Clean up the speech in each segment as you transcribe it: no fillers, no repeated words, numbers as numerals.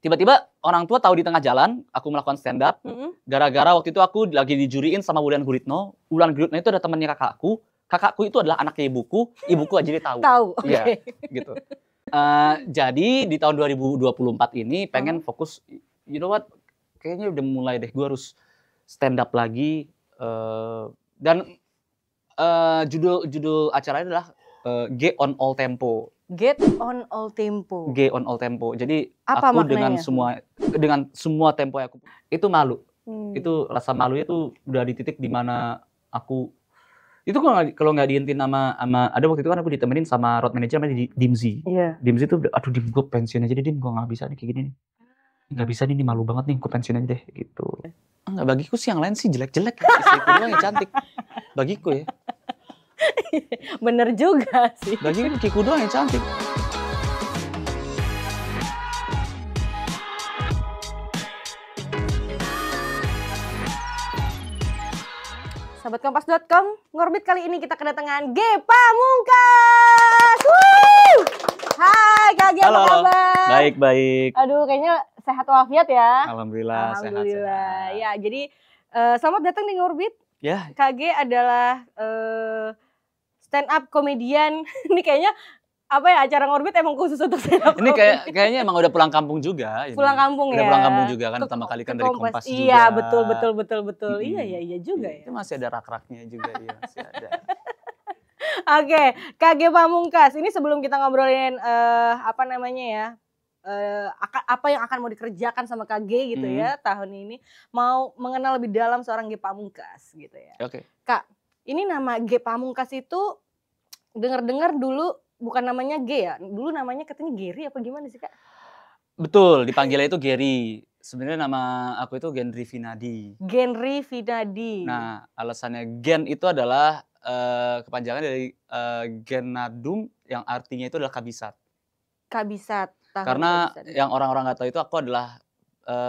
tiba-tiba orang tua tahu di tengah jalan aku melakukan stand up. Gara-gara waktu itu aku lagi dijuriin sama Wulan Guritno. Wulan Guritno itu ada temannya kakakku. Kakakku itu adalah anaknya ibuku aja dia tahu. Tahu, oke. Iya, gitu. Jadi di tahun 2024 ini pengen fokus, you know what, kayaknya udah mulai deh gue harus stand up lagi. Dan judul acaranya adalah G on All Tempo. Get on All Tempo. G on All Tempo. Jadi apa aku maknanya? dengan semua tempo yang aku itu malu. Itu rasa malunya tuh udah di titik di mana aku itu kalau nggak dihentiin sama ada waktu itu kan aku ditemenin sama road manager namanya Dimzi. Iya. Dimzi tuh aduh Dim gue pensiun aja deh Dim, gue nggak bisa nih kayak gini nih. Nggak bisa nih, malu banget nih, gue pensiun aja deh gitu. Enggak, bagiku sih yang lain sih jelek-jelek. Istriku doang yang cantik. Bagiku ya. Bener juga sih. Bagiku Kiku doang yang cantik. Sahabat-kompas.com, ngorbit kali ini kita kedatangan G Pamungkas. Woo! Hai Kak G, apa kabar? Baik. Aduh, kayaknya sehat walafiat ya. Alhamdulillah. Alhamdulillah. Ya, jadi selamat datang di Ngorbit. Ya. Kak G adalah stand up komedian. Ini kayaknya apa ya, acara Ngorbit emang khusus untuk stand up. Ini kayaknya emang udah pulang kampung juga. Pulang kampung udah ya. Pulang kampung juga kan, pertama kali kan dari Kompas juga. Iya, betul. Iya juga ya. Itu masih ada rak-raknya juga, iya masih ada. Oke, Kak G Pamungkas. Ini sebelum kita ngobrolin apa namanya ya, apa yang akan mau dikerjakan sama Kak G gitu ya tahun ini, mau mengenal lebih dalam seorang G Pamungkas gitu ya. Oke. Kak, ini nama G Pamungkas itu dengar-dengar dulu bukan namanya G ya, dulu namanya katanya Gary apa gimana sih Kak? Betul, dipanggilnya itu Gary. Sebenarnya nama aku itu Genry Vinadi. Genry Vinadi. Nah, alasannya Gen itu adalah kepanjangan dari Genadum yang artinya itu adalah kabisat. Kabisat. Karena yang orang-orang nggak tahu itu aku adalah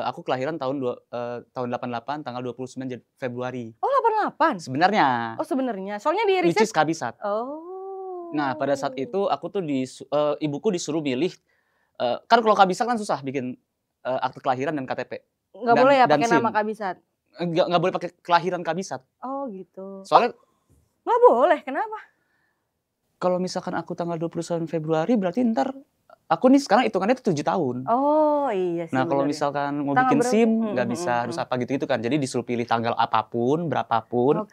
aku kelahiran tahun 88 tanggal 29 Februari. Oh, 88? Sebenarnya. Oh, sebenarnya. Soalnya di riset. Which is kabisat. Oh. Nah, pada saat itu aku tuh ibuku disuruh milih, kan kalau kabisat kan susah bikin akte kelahiran dan KTP. Nggak boleh ya pakai nama kabisat? Nggak boleh pakai kelahiran kabisat. Oh gitu. Soalnya nggak boleh, kenapa? Kalau misalkan aku tanggal 29 Februari berarti ntar aku nih sekarang hitungannya itu 7 tahun. Oh iya sih. Nah kalau misalkan mau bikin SIM nggak bisa, harus apa gitu-gitu kan. Jadi disuruh pilih tanggal apapun, berapapun,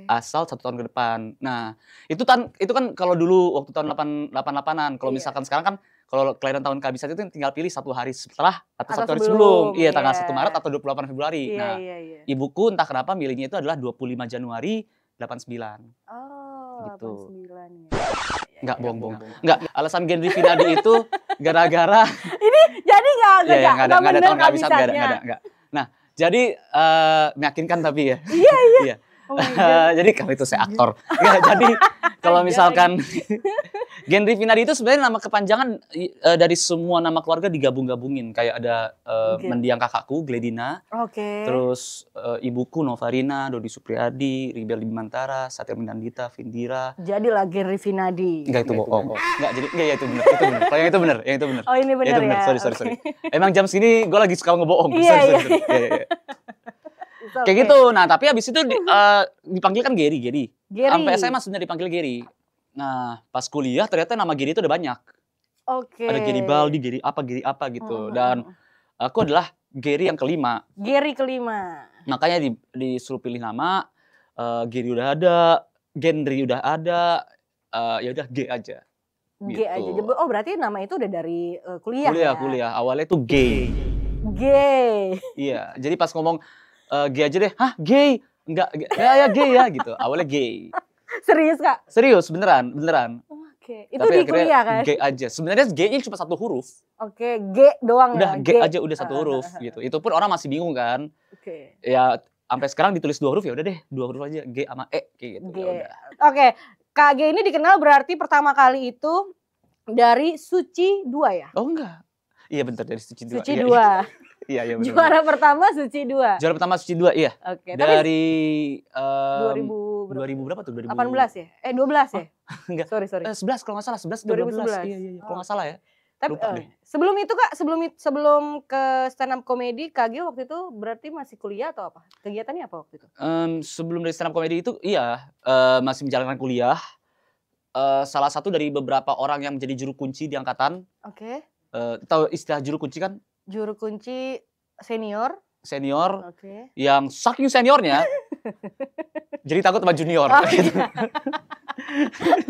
asal 1 tahun ke depan. Nah itu kan kalau dulu waktu tahun 88-an. Kalau misalkan sekarang kan kalau kelahiran tahun kabisat itu tinggal pilih 1 hari setelah atau 1 hari sebelum. Iya, tanggal 1 Maret atau 28 Februari. Nah ibuku entah kenapa milihnya itu adalah 25 Januari 89. Oh gitu. 89 ya. Enggak, bohong. Enggak, alasan Genry Vinadi itu gara-gara ini jadi enggak ada tahun kabisat, enggak. Nah, jadi meyakinkan tapi ya. Iya. Jadi kalau itu saya aktor. Jadi kalau misalkan Genry Vinadi itu sebenarnya nama kepanjangan dari semua nama keluarga digabung-gabungin. Kayak ada mendiang kakakku Gledina. Terus ibuku Novarina, Dodi Supriyadi, Ribel Bimantara, Satya Minandita, Vindira. Jadilah Genry Vinadi. Enggak, itu bohong. Enggak, ya itu benar. Kalau yang itu benar. Oh, ini benar ya. Sorry. Emang jam segini gue lagi suka ngebohong. Iya. Kayak gitu. Nah, tapi habis itu dipanggil kan Gary. Sampai SMA sebenarnya dipanggil Gary. Nah, pas kuliah ternyata nama Gary itu udah banyak. Ada Gary Baldi, Gary apa gitu. Dan aku adalah Gary yang kelima. Gary kelima. Makanya disuruh pilih nama. Gary udah ada, Genry udah ada. Ya udah G aja. G aja. Oh, berarti nama itu udah dari kuliah. Kuliah. Awalnya tuh gay. Iya. Jadi pas ngomong gay aja deh. Hah, gay? Enggak, ya gay ya gitu. Awalnya gay. Serius Kak? Serius, beneran. Oke. Itu tapi di kuliah kan? Gay aja. Sebenarnya G-nya cuma 1 huruf. Oke, G doang udah, ya? G aja udah 1 huruf gitu. Itu pun orang masih bingung kan. Ya sampai sekarang ditulis 2 huruf ya udah deh, 2 huruf aja, G sama E kayak gitu. Oke, Kak G ini dikenal berarti pertama kali itu dari Suci 2 ya? Oh enggak. Iya bentar, dari Suci 2. Suci 2. Iya benar. Juara pertama Suci 2. Juara pertama Suci 2, iya. Oke, dari 2000 berapa tuh? 18 ya? 12 ya? Enggak. Sorry. 11 kalau nggak salah, 11 2011. Iya. Kalau nggak salah ya. Tapi sebelum itu Kak, sebelum ke stand up comedy, KG waktu itu berarti masih kuliah atau apa? Kegiatannya apa waktu itu? Sebelum dari stand up comedy itu iya, masih menjalankan kuliah. Salah satu dari beberapa orang yang menjadi juru kunci di angkatan. Oke. Tahu istilah juru kunci kan? Juru kunci senior. Senior, Oke. yang saking seniornya, jadi takut sama junior. Gitu.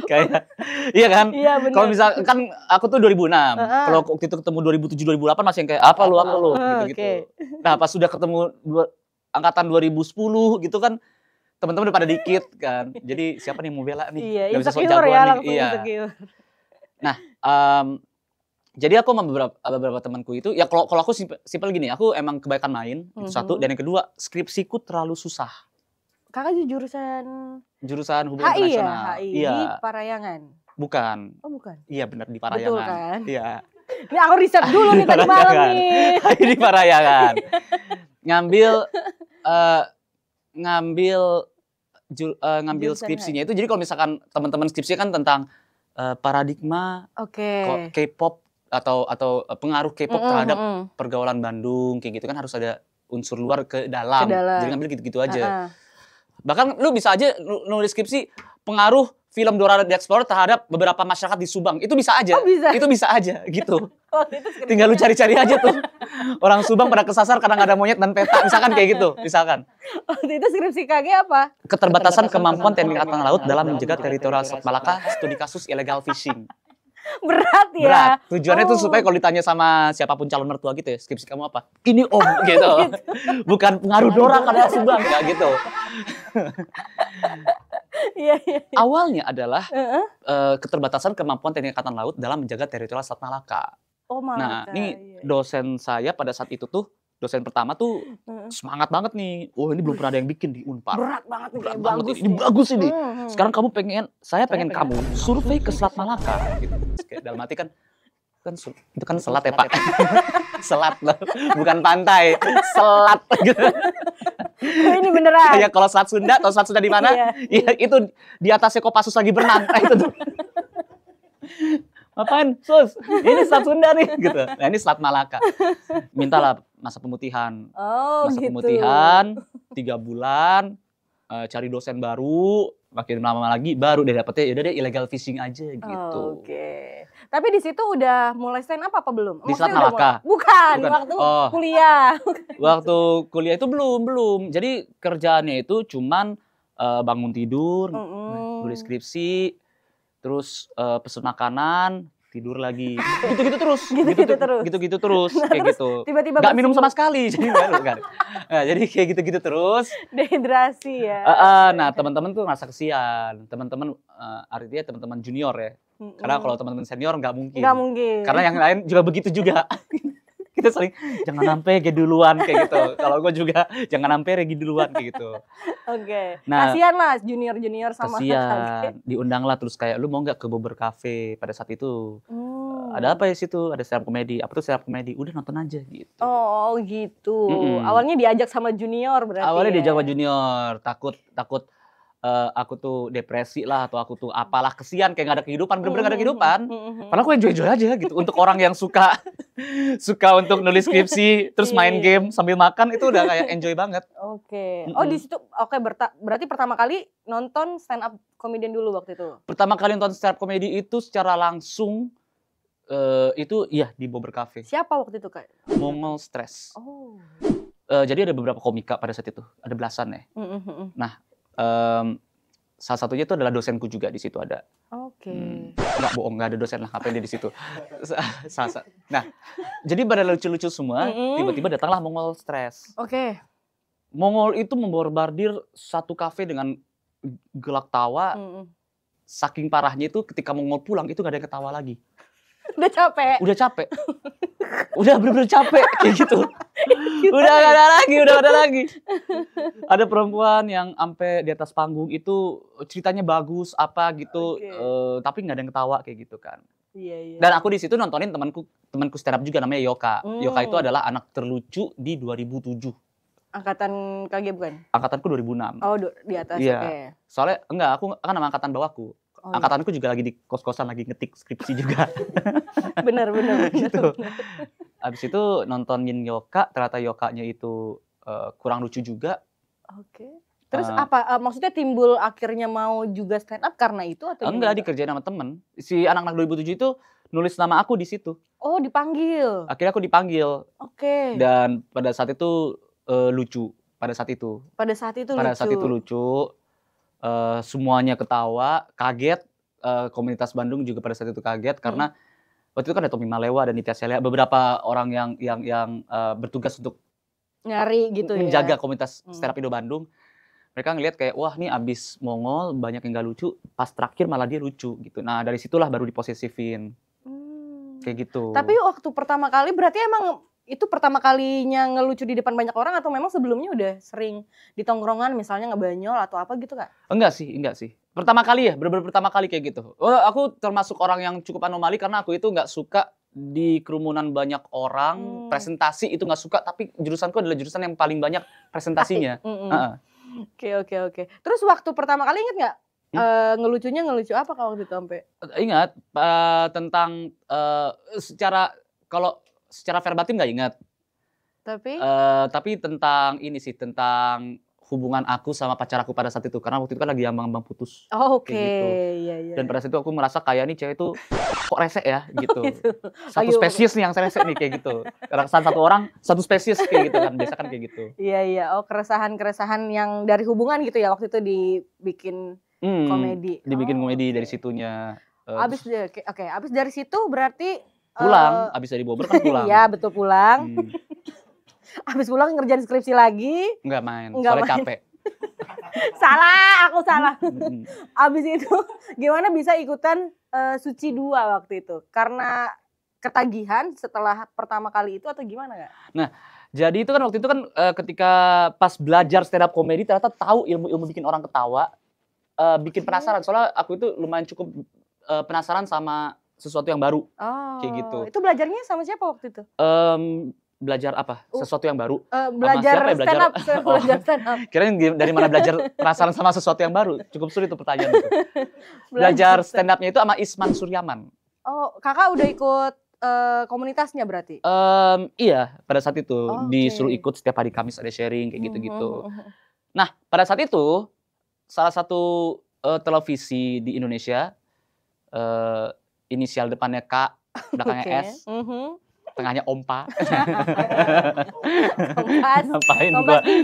Kayak, iya kan? Iya benar. Kalau misal kan aku tuh 2006. Kalau waktu itu ketemu 2007 2008 masih yang kayak apa lu gitu-gitu. Nah, pas sudah ketemu angkatan 2010 gitu kan, teman-teman udah pada dikit kan. Jadi siapa nih yang mau bela nih? Iya, gak bisa sok insecure jagoan ya, nih. langsung insecure. Nah, jadi aku sama beberapa temanku itu, ya kalau aku simpel gini, aku emang kebanyakan main, itu satu. Dan yang kedua, skripsiku terlalu susah. Kakak jurusan Hubungan HI internasional. Ya? HI iya. Di Parayangan? Bukan. Oh bukan? Iya benar di Parayangan. Betul kan? Iya. Ini aku riset dulu nih tadi malam nih. HI di Parayangan. ngambil skripsinya itu, jadi kalau misalkan teman-teman skripsinya kan tentang paradigma K-pop atau pengaruh K-pop terhadap pergaulan Bandung kayak gitu kan, harus ada unsur luar ke dalam. Jadi ngambil gitu-gitu aja. Bahkan lu bisa aja nulis skripsi pengaruh film Dora the Explorer terhadap beberapa masyarakat di Subang. Itu bisa aja. Oh, bisa? Itu bisa aja gitu. Tinggal lu cari-cari aja tuh. Orang Subang pada kesasar karena nggak ada monyet dan peta, misalkan kayak gitu, misalkan. Waktu itu skripsi KG apa? Keterbatasan kemampuan TNI Angkatan Laut dalam menjaga teritorial Selat Malaka, studi kasus illegal fishing. Berat ya. Berat. Tujuannya tuh supaya kalau ditanya sama siapapun calon mertua gitu ya, skripsi kamu apa? Ini om gitu. Bukan pengaruh Dora karena Subang, nggak gitu. Iya. Awalnya adalah keterbatasan kemampuan TNI Angkatan Laut dalam menjaga teritorial Selat Malaka. Oh, Malaka. Nah, ini dosen saya pada saat itu tuh, dosen pertama tuh semangat banget nih. Oh, ini belum pernah ada yang bikin di Unpar. Berat banget nih, kayak bagus. Ini bagus ini. Sekarang kamu saya pengen kamu survei ke Selat Malaka. Gitu. Kayak dalam hati kan itu kan selat ya Pak. Selat loh, bukan pantai. Selat. Ini beneran. Kayak kalau Selat Sunda, tahu Selat Sunda di mana? Iya, itu di atasnya Kopassus lagi berenang. Nah, itu tuh. Apaan? Sus, ini Selat Sunda nih gitu. Nah, ini Selat Malaka. Mintalah masa pemutihan. Masa pemutihan 3 bulan, cari dosen baru, makin lama lagi baru deh dapetnya, yaudah deh illegal fishing aja gitu. Oke. Tapi di situ udah mulai stand up apa belum? Di Selat Malaka? Bukan, waktu kuliah. Waktu kuliah itu belum. Jadi kerjaannya itu cuman bangun tidur, nulis skripsi, terus pesen makanan, tidur lagi. Gitu-gitu terus. Kayak gitu. Tiba-tiba nggak minum sama sekali. Jadi baru kan. Nah, jadi kayak gitu-gitu terus. Dehidrasi ya. Nah, teman-teman tuh ngerasa kesian. Teman-teman artinya teman-teman junior ya. Karena kalau teman-teman senior nggak mungkin. Nggak mungkin. Karena yang lain juga begitu juga. Kita sering jangan sampai Regi duluan kayak gitu. Kalau gue juga jangan sampai Regi duluan kayak gitu. Oke. Nah, kasian lah junior sama kasian. Diundang lah terus kayak lu mau nggak ke Bobber Cafe pada saat itu. Ada apa ya situ? Ada stand up comedy. Apa tuh stand up comedy? Udah nonton aja gitu. Oh gitu. Awalnya diajak sama junior berarti. Awalnya diajak sama junior. Takut aku tuh depresi lah atau aku tuh apalah, kesian kayak gak ada kehidupan, bener-bener gak ada kehidupan. Padahal aku enjoy aja gitu. Untuk orang yang suka untuk nulis skripsi terus main game sambil makan, itu udah kayak enjoy banget. Oke. Oh di situ berarti pertama kali nonton stand up comedian dulu waktu itu. Pertama kali nonton stand up comedy itu secara langsung itu iya di Bobber Cafe. Siapa waktu itu Kak? Mongol Stress. Oh. Jadi ada beberapa komika pada saat itu, ada belasan ya. Nah, salah satunya itu adalah dosenku juga di situ ada. Oke. Nggak bohong, nggak ada dosen lah, ngapain dia di situ. Nah, jadi pada lucu-lucu semua, tiba-tiba datanglah Mongol Stress. Oke. Mongol itu membombardir satu kafe dengan gelak tawa. Saking parahnya itu ketika Mongol pulang itu nggak ada yang ketawa lagi. Udah capek. Udah bener-bener capek kayak gitu. Udah gak ada lagi. Ada perempuan yang sampai di atas panggung itu ceritanya bagus apa gitu, tapi nggak ada yang ketawa kayak gitu kan. Iya. Dan aku di situ nontonin temanku stand up juga namanya Yoka. Yoka itu adalah anak terlucu di 2007. Angkatan KG bukan? Angkatanku 2006. Oh, di atas. Iya. Soalnya aku kan nama angkatan bawahku. Angkatanku juga lagi di kos-kosan lagi ngetik skripsi juga. Bener. Gitu. Abis itu nontonin Yoka, ternyata Yokanya itu kurang lucu juga. Oke. Terus apa maksudnya timbul akhirnya mau juga stand up karena itu atau Enggak, dikerjain sama temen. Si anak-anak 2007 itu nulis nama aku di situ. Oh, dipanggil. Akhirnya aku dipanggil. Oke. Dan pada saat itu lucu. Pada saat itu lucu. Semuanya ketawa, kaget. Komunitas Bandung juga pada saat itu kaget karena waktu itu kan ada Tommy Malewa dan Nitya Celia, beberapa orang yang bertugas untuk nyari gitu menjaga komunitas stand up Indo Bandung. Mereka ngelihat kayak wah nih abis Mongol banyak yang gak lucu, pas terakhir malah dia lucu gitu. Nah dari situlah baru diposesifin. Kayak gitu. Tapi waktu pertama kali berarti emang itu pertama kalinya ngelucu di depan banyak orang atau memang sebelumnya udah sering di tongkrongan misalnya ngebanyol atau apa gitu Kak? Enggak sih. Pertama kali ya, bener-bener pertama kali kayak gitu. Aku termasuk orang yang cukup anomali karena aku itu nggak suka di kerumunan banyak orang, presentasi itu nggak suka, tapi jurusanku adalah jurusan yang paling banyak presentasinya. Oke. Terus waktu pertama kali inget nggak? Ngelucu apa kalau waktu itu sampai? Ingat tentang kalau secara verbatim nggak ingat. Tapi tentang ini sih, tentang hubungan aku sama pacar aku pada saat itu, karena waktu itu kan lagi ambang-ambang putus. Oke. Gitu. Iya. Dan pada saat itu aku merasa kayak nih cewek itu kok rese ya gitu. Gitu. Satu spesies nih yang rese nih kayak gitu. Keresahan satu orang, satu spesies kayak gitu kan. Biasa kan kayak gitu. Iya. Oh, keresahan yang dari hubungan gitu ya waktu itu dibikin komedi. Dibikin komedi dari situnya. Abis dari situ berarti pulang, abis dari Bogor kan pulang. Iya, betul pulang. Abis pulang ngerjain skripsi lagi. Enggak main, soalnya capek. Aku salah. Abis itu gimana bisa ikutan Suci 2 waktu itu? Karena ketagihan setelah pertama kali itu atau gimana Kak? Nah, jadi itu kan waktu itu kan ketika pas belajar stand up comedy ternyata tahu ilmu-ilmu bikin orang ketawa, bikin penasaran. Soalnya aku itu lumayan cukup penasaran sama sesuatu yang baru. Kayak gitu. Itu belajarnya sama siapa waktu itu? Belajar apa? Sesuatu yang baru. Belajar stand up. Belajar stand up. Kirain dari mana belajar penasaran sama sesuatu yang baru? Cukup sulit itu pertanyaan itu. Belajar stand up-nya itu sama Isman Suryaman. Oh, Kakak udah ikut komunitasnya berarti? Iya, pada saat itu disuruh ikut setiap hari Kamis ada sharing kayak gitu-gitu. Nah, pada saat itu salah satu televisi di Indonesia, inisial depannya K, belakangnya S. Tengahnya Ompa.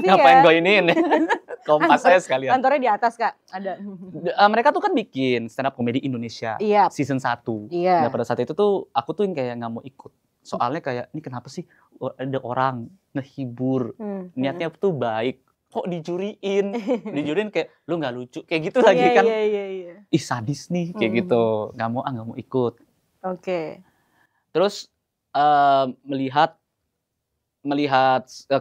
Ngapain gue ini? Kompas saya sekalian. Kantornya di atas Kak, ada. Mereka tuh kan bikin stand up comedy Indonesia season 1. Nah pada saat itu tuh aku tuh yang kayak nggak mau ikut. Soalnya kayak ini kenapa sih ada orang ngehibur, niatnya tuh baik, kok dijuriin kayak lu nggak lucu kayak gitu lagi kan. Ih sadis nih kayak gitu, nggak mau ikut. Oke. Terus melihat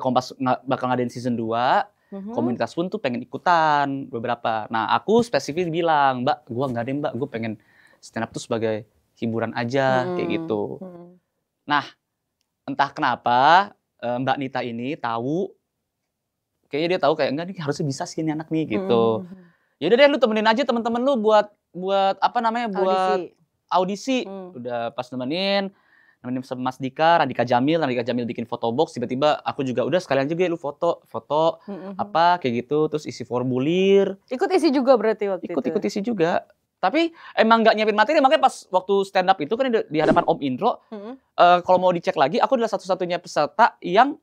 Kompas bakal ngadain season 2, komunitas pun tuh pengen ikutan beberapa. Nah aku spesifik bilang, Mbak, gue nggak deh Mbak, gue pengen stand up tuh sebagai hiburan aja kayak gitu. Nah entah kenapa Mbak Nita ini tahu, kayaknya dia tahu kayak enggak nih harusnya bisa sih ini anak nih gitu. Ya udah deh lu temenin aja temen-temen lu buat apa namanya buat audisi. Udah pas nemenin sama Mas Radika Jamil bikin fotobox, tiba-tiba aku juga udah sekalian juga lu foto apa kayak gitu, terus isi formulir. Ikut isi juga berarti waktu itu? Ikut isi juga. Tapi emang nggak nyiapin materi, makanya pas waktu stand up itu kan di hadapan Om Indro, kalau mau dicek lagi, aku adalah satu-satunya peserta yang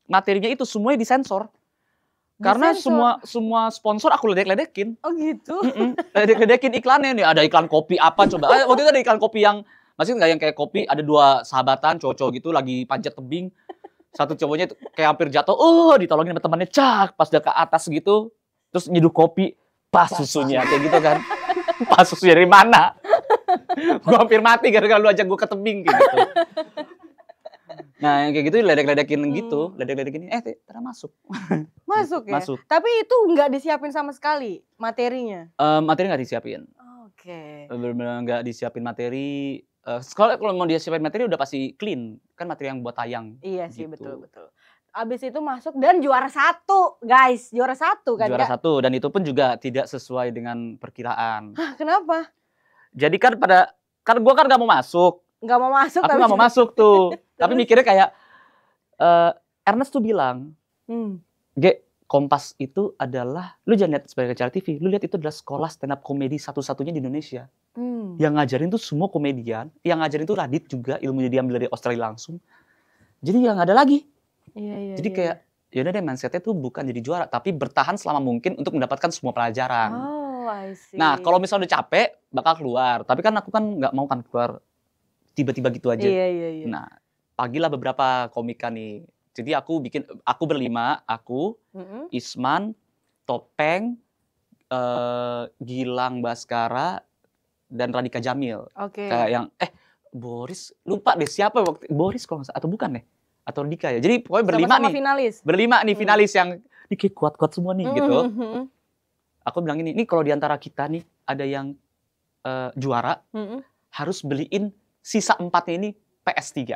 materinya itu semuanya disensor. Karena semua sponsor aku ledek-ledekin. Oh gitu? Ledek-ledekin iklannya nih, ada iklan kopi apa coba. Waktu itu ada iklan kopi yang masih nggak yang kayak kopi, ada 2 sahabatan cowok-cowok gitu lagi panjat tebing, satu cowoknya kayak hampir jatuh, ditolongin sama temannya, pas udah ke atas gitu, terus nyeduh kopi, pas susunya kayak gitu kan, pas susunya dari mana? Gue hampir mati gara-gara lu ajak gue ke tebing kayak gitu. Nah yang kayak gitu ledek-ledekin gitu, ledek-ledekin ternyata masuk. Masuk ya? Masuk. Tapi itu nggak disiapin sama sekali materinya? Materi nggak disiapin. Oke. Bener-bener nggak disiapin materi. Kalau mau dia siapin materi udah pasti clean, kan materi yang buat tayang. Iya sih, gitu. betul. Abis itu masuk dan juara 1, guys, juara 1 kan? Juara 1 dan itu pun juga tidak sesuai dengan perkiraan. Hah, kenapa? Jadi kan gue kan nggak mau masuk. Nggak mau masuk. Aku nggak mau masuk tuh. Tapi mikirnya kayak Ernest tuh bilang, Ge, Kompas itu adalah, lu jangan lihat sebagai acara TV, lu lihat itu adalah sekolah stand up komedi satu-satunya di Indonesia. Yang ngajarin tuh semua komedian, yang ngajarin tuh Radit juga, ilmunya diambil dari Australia langsung. Jadi ya nggak ada lagi. Jadi kayak, yaudah deh mindsetnya tuh bukan jadi juara, tapi bertahan selama mungkin untuk mendapatkan semua pelajaran. Oh, I see. Nah, kalau misalnya udah capek, bakal keluar. Tapi kan aku kan nggak mau kan keluar tiba-tiba gitu aja. Iya. Nah, pagilah beberapa komika nih. Jadi aku berlima, Isman, Topeng, Gilang Baskara, dan Radika Jamil. Kayak yang, Boris, lupa deh siapa waktu, Boris kalau nggak salah, atau bukan deh? Atau Radika ya. Jadi pokoknya berlima sama-sama nih. Finalis. Berlima nih finalis yang, ini kayak kuat-kuat semua nih gitu. Aku bilang ini kalau diantara kita nih ada yang juara, harus beliin sisa 4-nya ini PS3.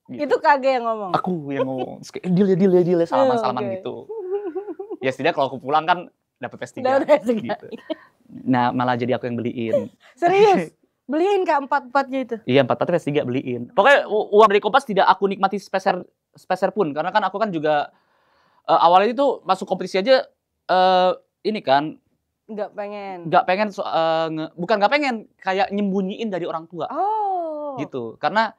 Gitu. Itu KG yang ngomong? Aku yang ngomong. Deal, salaman gitu. Ya setidaknya kalau aku pulang kan dapet PS3. Gitu. Nah malah jadi aku yang beliin. Serius? Beliin Kak 4-4-nya itu? Iya 4-4 PS3 beliin. Pokoknya uang dari Kompas tidak aku nikmati speser pun. Karena kan aku kan juga awalnya itu masuk kompetisi aja ini kan. Nggak pengen. Bukan nggak pengen. Kayak nyembunyiin dari orang tua. Oh. Gitu. Karena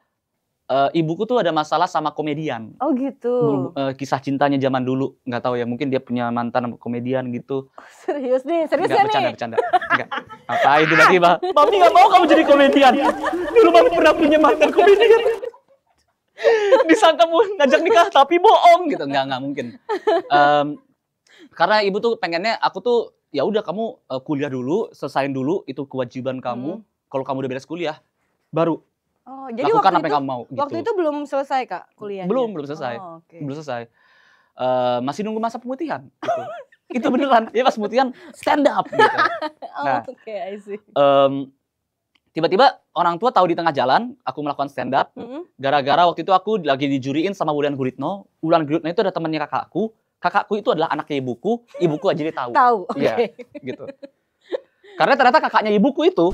ibuku tuh ada masalah sama komedian. Oh gitu. Kisah cintanya zaman dulu, nggak tahu ya, mungkin dia punya mantan komedian gitu. Serius nih, bercanda. Enggak. Ngapain tiba-tiba? Mami nggak mau kamu jadi komedian. Dulu Mami pernah punya mantan komedian. Disangka mau ngajak nikah tapi bohong gitu. Nggak mungkin. Karena ibu tuh pengennya aku tuh ya udah kamu kuliah dulu, selesain dulu itu kewajiban kamu. Kalau kamu udah beres kuliah, baru oh, jadi lakukan apa yang kamu mau. Gitu. Waktu itu belum selesai Kak kuliahnya? Belum selesai. Oh, okay. Belum selesai. Masih nunggu masa pemutihan. Gitu. Itu beneran. Ya pas pemutihan stand up. Gitu. Nah, I see. Tiba-tiba orang tua tahu di tengah jalan aku melakukan stand up. Gara-gara waktu itu aku lagi dijuriin sama Wulan Guritno. Wulan Guritno itu ada temannya kakakku. Kakakku itu adalah anaknya ibuku. Ibuku aja dia tahu. Oke. Iya, gitu. Karena ternyata kakaknya ibuku itu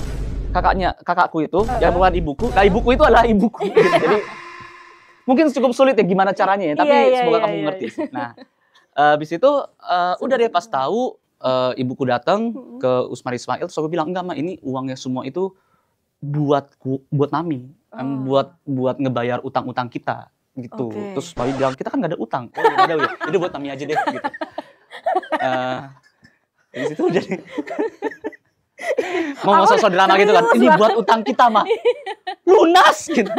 kakakku itu yang bukan ibuku. Nah, ibuku itu adalah ibuku. Jadi mungkin cukup sulit ya gimana caranya ya, tapi semoga kamu ngerti. Nah, habis itu udah deh pas tahu ibuku datang ke Usmar Ismail, terus aku bilang enggak, Ma, ini uangnya semua itu buat Mami. Buat ngebayar utang-utang kita gitu. Terus Mami bilang kita kan nggak ada utang. Oh, ya ada ya. Jadi buat Mami aja deh gitu. Dari situ jadi mau sosok drama gitu kan. Ini buat utang kita, Mah. Lunas gitu.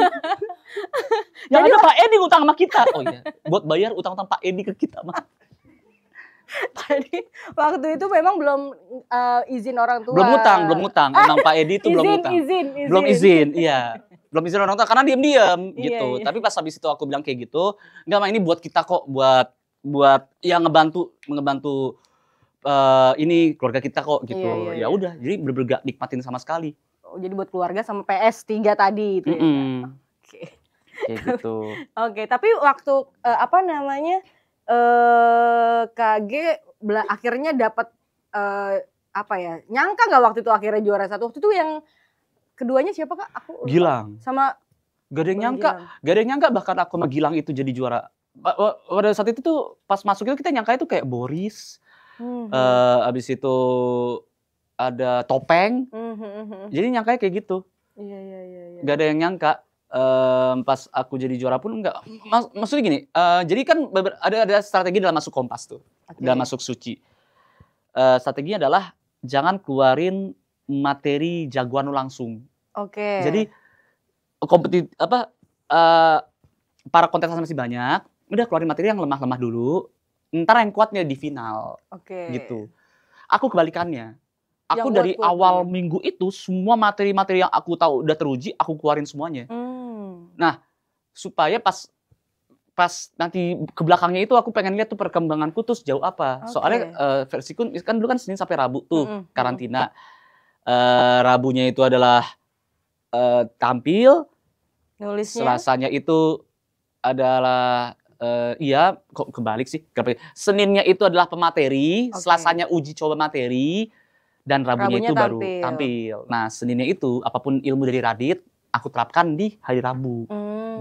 Yang ada Pak Edi utang sama kita. Oh iya, buat bayar utang-utang Pak Edi ke kita, Mah. Jadi waktu itu memang belum izin orang tua. Belum ngutang. Utang Pak Edi itu belum ngutang. Belum izin, iya. Belum izin orang tua karena diam-diam gitu. Tapi pas habis itu aku bilang kayak gitu, enggak, Mah, ini buat kita kok, buat yang ngebantu ini keluarga kita kok gitu. Ya udah, jadi bener-bener gak nikmatin sama sekali. Oh, jadi buat keluarga sama PS3 tadi itu. Oke. Kayak gitu. Oke, tapi waktu KG akhirnya dapat nyangka nggak waktu itu akhirnya juara satu? Waktu itu yang keduanya siapa Kak? Aku Gilang. Sama gak ada yang nyangka bahkan aku sama Gilang itu jadi juara. Pada saat itu tuh pas masuk itu kita nyangka itu kayak Boris. Abis itu ada Topeng. Jadi nyangkanya kayak gitu. Iya. Gak ada yang nyangka. Pas aku jadi juara pun enggak. Maksudnya gini, jadi kan ada strategi dalam masuk Kompas tuh. Dalam masuk Suci. Strateginya adalah jangan keluarin materi jagoan lu langsung. Jadi para kontestan masih banyak, udah keluarin materi yang lemah-lemah dulu. Ntar yang kuatnya di final. Gitu. Aku kebalikannya. Aku dari awal minggu itu semua materi-materi yang aku tahu udah teruji, aku keluarin semuanya. Nah, supaya pas nanti ke belakangnya itu aku pengen lihat tuh perkembanganku tuh sejauh apa. Soalnya versiku kan dulu kan Senin sampai Rabu tuh karantina. Rabunya itu adalah tampil. Nulisnya. Selasanya itu adalah kok kebalik sih. Seninnya itu adalah pemateri, Selasanya uji coba materi. Dan Rabunya itu baru tampil. tampil. Nah, Seninnya itu apapun ilmu dari Radit, aku terapkan di hari Rabu.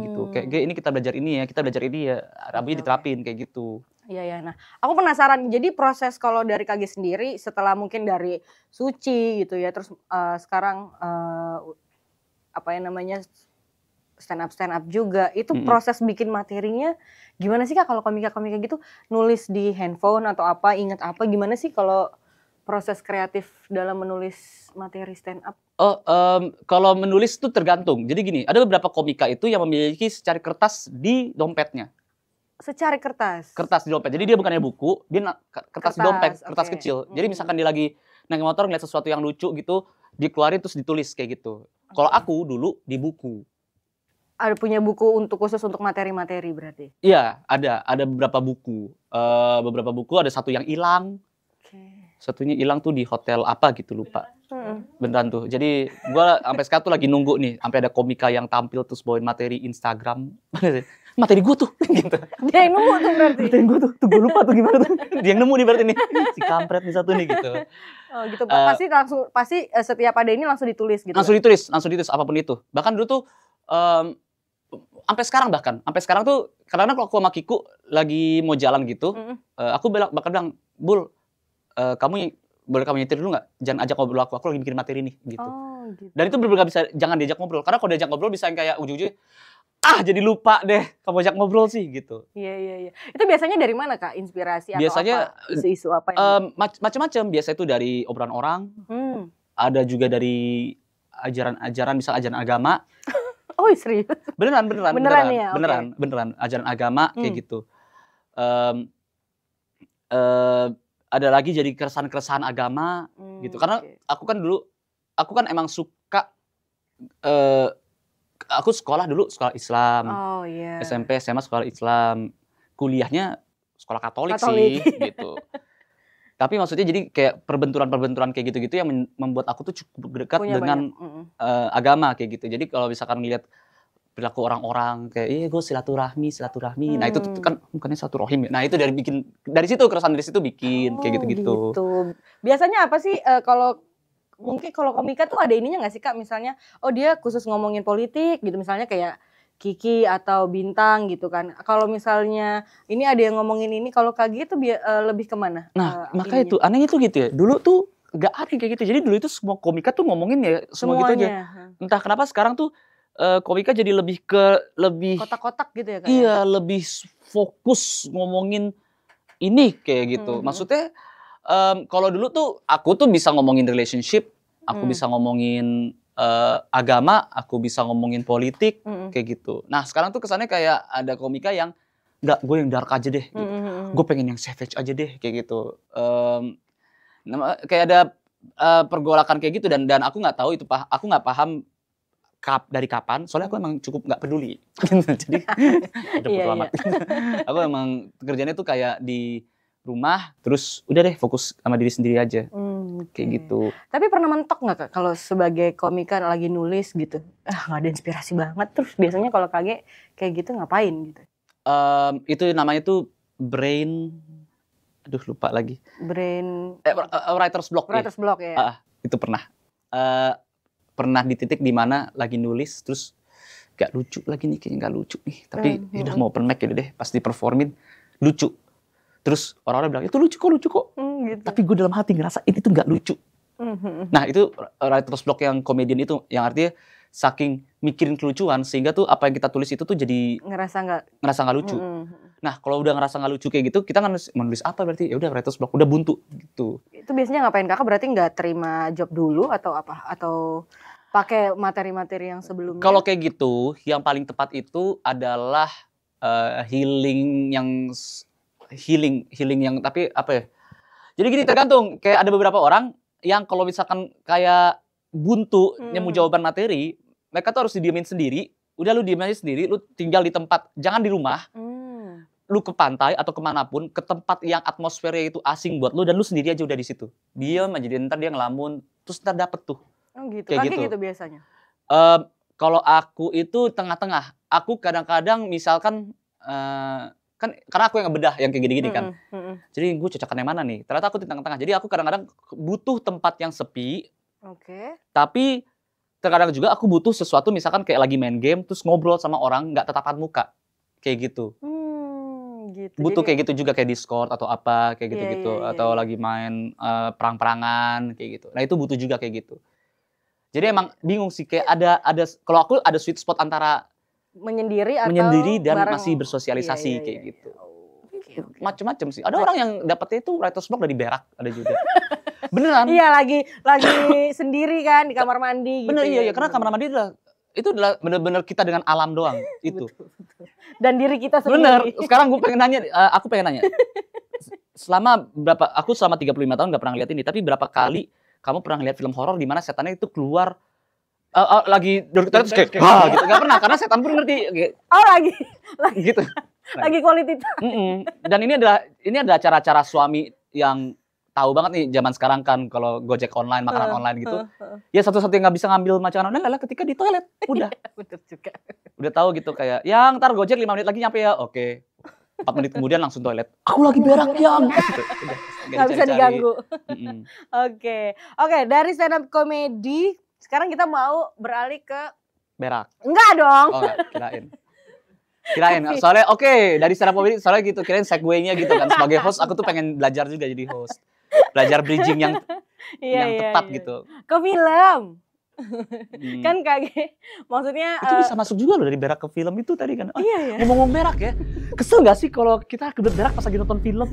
Gitu. Kayak ini kita belajar ini ya, kita belajar ini ya, Rabunya diterapin kayak gitu. Iya ya. Nah, aku penasaran. Jadi proses kalau dari KG sendiri setelah mungkin dari Suci gitu ya, terus sekarang apa yang namanya stand up juga, itu proses bikin materinya gimana sih Kak kalau komika-komika gitu nulis di handphone atau apa, inget apa, gimana sih kalau proses kreatif dalam menulis materi stand up? Kalau menulis itu tergantung. Jadi gini, ada beberapa komika itu yang memiliki secari kertas di dompetnya. Secari kertas? Kertas di dompet. Jadi dia bukannya buku, dia kertas di dompet, kertas kecil. Jadi misalkan dia lagi naik motor ngeliat sesuatu yang lucu gitu, dikeluarin terus ditulis kayak gitu. Kalau aku dulu di buku. Ada punya buku khusus untuk materi-materi berarti? Iya, ada beberapa buku. Beberapa buku, ada satu yang hilang. Satunya hilang tuh di hotel apa gitu, lupa. Beneran tuh. Jadi gua sampai sekarang tuh lagi nunggu nih, sampai ada komika yang tampil terus bawain materi Instagram. Materi gue tuh gitu. Dia yang nemu tuh berarti. Materi gue tuh gue lupa tuh gimana tuh. Dia yang nemu nih berarti nih. Si kampret nih satu nih gitu. Oh gitu. Pasti setiap ada ini langsung ditulis gitu. Langsung ditulis apapun itu. Bahkan dulu tuh sampai sekarang tuh kadang-kadang kalau aku sama Kiku lagi mau jalan gitu, aku bakal bilang, "Bul, boleh kamu nyetir dulu nggak? Jangan ajak ngobrol aku lagi bikin materi nih," gitu. Oh, gitu. Dan itu bener-bener bisa, jangan diajak ngobrol. Karena kalau diajak ngobrol bisa yang kayak ujung-ujungnya, jadi lupa deh kamu ajak ngobrol sih gitu. Iya. Itu biasanya dari mana Kak? Inspirasi biasanya, atau apa? Isu-isu apa yang macam-macam. Biasa itu dari obrolan orang. Ada juga dari ajaran-ajaran, misal ajaran agama. Oh serius? Beneran Ya? Beneran ajaran agama kayak gitu. Ada lagi jadi keresahan-keresahan agama gitu. Karena aku kan emang suka, aku sekolah dulu sekolah Islam. Oh iya. SMP, SMA sekolah Islam. Kuliahnya sekolah Katolik. Sih gitu. Tapi maksudnya jadi kayak perbenturan kayak gitu-gitu yang membuat aku tuh cukup dekat dengan agama kayak gitu. Jadi kalau misalkan ngelihat perilaku orang-orang kayak gue silaturahmi. Nah itu kan bukannya silaturahim ya. Nah itu dari situ keresahan dari situ bikin kayak gitu-gitu. Gitu. Biasanya apa sih mungkin kalau komika tuh ada ininya nggak sih Kak, misalnya dia khusus ngomongin politik gitu, misalnya kayak Kiki atau Bintang gitu kan. Kalau misalnya ini ada yang ngomongin ini, kalau KG itu lebih kemana? Nah makanya itu anehnya tuh gitu ya. Dulu tuh nggak ada kayak gitu. Jadi dulu itu semua komika tuh ngomongin ya semua gitu aja. Entah kenapa sekarang tuh komika jadi lebih kotak-kotak gitu ya Kak? Iya, lebih fokus ngomongin ini kayak gitu. Maksudnya kalau dulu tuh aku tuh bisa ngomongin relationship, aku bisa ngomongin agama, aku bisa ngomongin politik kayak gitu. Nah sekarang tuh kesannya kayak ada komika yang nggak, gue yang dark aja deh, gitu. Gue pengen yang savage aja deh kayak gitu. Kayak ada pergolakan kayak gitu dan aku nggak tahu itu, aku nggak paham dari kapan. Soalnya aku emang cukup nggak peduli. Jadi udah bodo amat. Aku emang kerjanya tuh kayak di rumah, terus udah deh fokus sama diri sendiri aja. Kayak gitu. Tapi pernah mentok nggak Kak kalau sebagai komika lagi nulis gitu? Nggak ada inspirasi banget. Terus biasanya kalau KG kayak gitu ngapain gitu? Itu namanya tuh lupa lagi. Writer's block. Writer's block ya. Itu pernah. Pernah di titik dimana lagi nulis terus gak lucu lagi nih, kayaknya gak lucu nih. Tapi udah mau open mic ya deh, pas diperformin lucu. Terus orang-orang bilang, itu lucu kok. Gitu. Tapi gue dalam hati ngerasa ini tuh gak lucu. Nah itu writer's block yang komedian itu, yang artinya saking mikirin kelucuan sehingga tuh apa yang kita tulis itu tuh jadi ngerasa nggak lucu. Nah kalau udah ngerasa nggak lucu kayak gitu, kita kan menulis apa berarti? Ya udah writer's block, udah buntu gitu. Itu biasanya ngapain Kakak? Berarti nggak terima job dulu atau apa? Atau pakai materi-materi yang sebelumnya? Kalau kayak gitu, yang paling tepat itu adalah healing yang tapi apa ya? Jadi gini, tergantung. Kayak ada beberapa orang yang kalau misalkan kayak buntu nemu jawaban materi, mereka tuh harus didiemin sendiri. Udah lu diem aja sendiri, lu tinggal di tempat, jangan di rumah. Lu ke pantai atau kemanapun, ke tempat yang atmosfernya itu asing buat lu dan lu sendiri aja udah di situ. Diam aja, ntar dia ngelamun, terus ntar dapet tuh. Gitu. Kayak gitu biasanya. Kalau aku itu tengah-tengah. Aku kadang-kadang misalkan kan karena aku yang ngebedah yang kayak gini-gini kan. Jadi gue cocokan yang mana nih? Ternyata aku di tengah-tengah. Jadi aku kadang-kadang butuh tempat yang sepi. Tapi terkadang juga aku butuh sesuatu misalkan kayak lagi main game terus ngobrol sama orang nggak tatapan muka. Kayak gitu. Gitu. Butuh jadi, kayak gitu juga kayak Discord atau apa kayak gitu-gitu atau lagi main perang-perangan kayak gitu. Nah, itu butuh juga kayak gitu. Jadi emang bingung sih kayak ada kalau aku ada sweet spot antara menyendiri dan bareng, masih bersosialisasi kayak gitu. Macem-macem sih. Ada orang yang dapetnya itu writer's block dari berak, ada juga. Beneran. Iya, lagi sendiri kan di kamar mandi gitu. Bener, iya, karena kamar mandi itu adalah bener-bener kita dengan alam doang itu. Betul. Dan diri kita sendiri. Bener. Sekarang aku pengen nanya. Selama 35 tahun nggak pernah lihat ini, tapi berapa kali kamu pernah lihat film horor di mana setannya itu keluar lagi terus kayak gitu. Nggak pernah, karena setan pun ngerti. Oh, lagi gitu. Lagi quality time. Dan ini ada acara-acara suami yang tahu banget nih zaman sekarang kan kalau Gojek online, makanan online gitu. Ya satu-satu yang nggak bisa ngambil makanan online adalah ketika di toilet. Udah. Betul juga. Udah tahu gitu kayak, yang ntar Gojek 5 menit lagi nyampe ya. Oke. 4 menit kemudian langsung toilet. Aku lagi berak yang. Gitu. Udah. Nggak bisa diganggu. Oke, dari stand up comedy sekarang kita mau beralih ke berak. Enggak dong. Oh, enggak, kirain. Soalnya dari stand up comedy soalnya gitu, kirain segue-nya gitu kan. Sebagai host aku tuh pengen belajar juga jadi host. Belajar bridging yang tepat gitu. Ke film. Kan KG maksudnya itu bisa masuk juga loh dari berak ke film itu tadi kan. Iya. Ngomong berak ya. Kesel gak sih kalau kita kebelet berak pas lagi nonton film?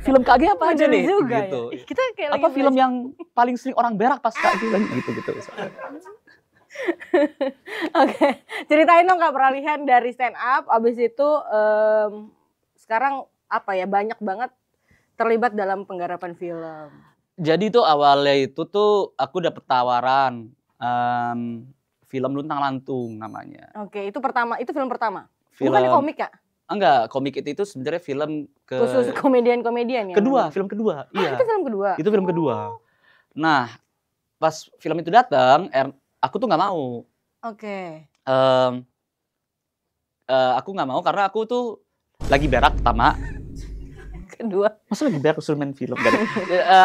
Film KG apa aja nih? Juga, gitu. Ya. Kita kayak apa film yang paling sering orang berak pas KG gitu. Oke, ceritain dong Kak peralihan dari stand up, abis itu sekarang apa ya, banyak banget terlibat dalam penggarapan film. Jadi tuh awalnya itu tuh aku dapet tawaran film Luntang Lantung namanya. Oke, itu film pertama? Bukannya komik ya? Enggak, komik itu sebenarnya film khusus komedian-komedian ya? Film kedua, iya. Itu film kedua? Itu film kedua. Nah, pas film itu datang, aku tuh nggak mau. Oke. Aku nggak mau karena aku tuh lagi berak pertama. Kedua. Masa lagi berak suruh main film?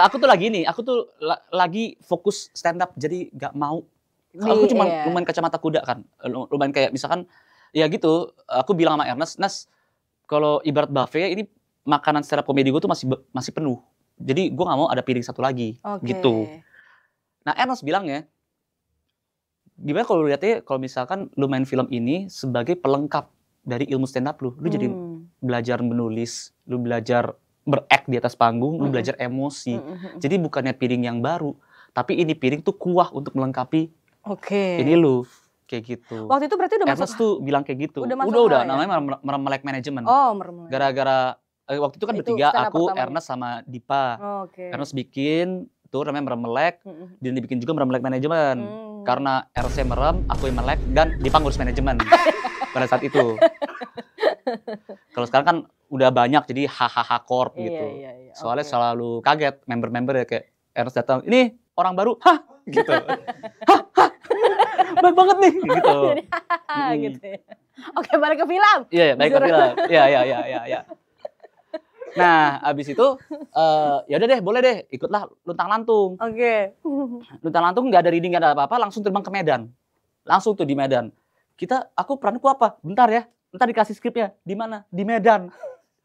Aku tuh lagi fokus stand up, jadi nggak mau. Aku cuma lumayan kacamata kuda kan. Lumayan kayak misalkan, ya gitu. Aku bilang sama Ernest, Nas, kalau ibarat buffet ini makanan stand up komedi gue tuh masih penuh. Jadi gue nggak mau ada piring satu lagi, gitu. Nah Ernest bilangnya, gimana kalau lu lihatnya kalau misalkan lu main film ini sebagai pelengkap dari ilmu stand up lu jadi belajar menulis, lu belajar ber-act di atas panggung, lu belajar emosi. Jadi bukannya piring yang baru, tapi ini piring tuh kuah untuk melengkapi ini lu kayak gitu. Waktu itu berarti udah Ernest tuh bilang kayak gitu. Udah namanya Meremelek Manajemen. Oh, Meremelek. Gara-gara waktu itu kan bertiga, aku, Ernest sama Dipa. Ernest bikin tuh namanya Meremelek, dan dibikin juga Meremelek Manajemen. Karena RC merem, aku yang melek, dan Dipa ngurus manajemen pada saat itu. Kalau sekarang kan udah banyak, jadi hahaha corp gitu. Iya. Soalnya selalu kaget member-member ya kayak Ernest datang, ini orang baru, hah gitu. Hah, baik banget nih gitu. Gitu ya. Oke, balik ke film. Iya, balik ke film. Iya. Nah, abis itu ya udah deh, boleh deh, ikutlah Luntang Lantung. Luntang Lantung nggak ada reading, nggak ada apa-apa, langsung terbang ke Medan. Langsung tuh di Medan. Aku peranku apa? Bentar ya, bentar dikasih skripnya. Di mana? Di Medan.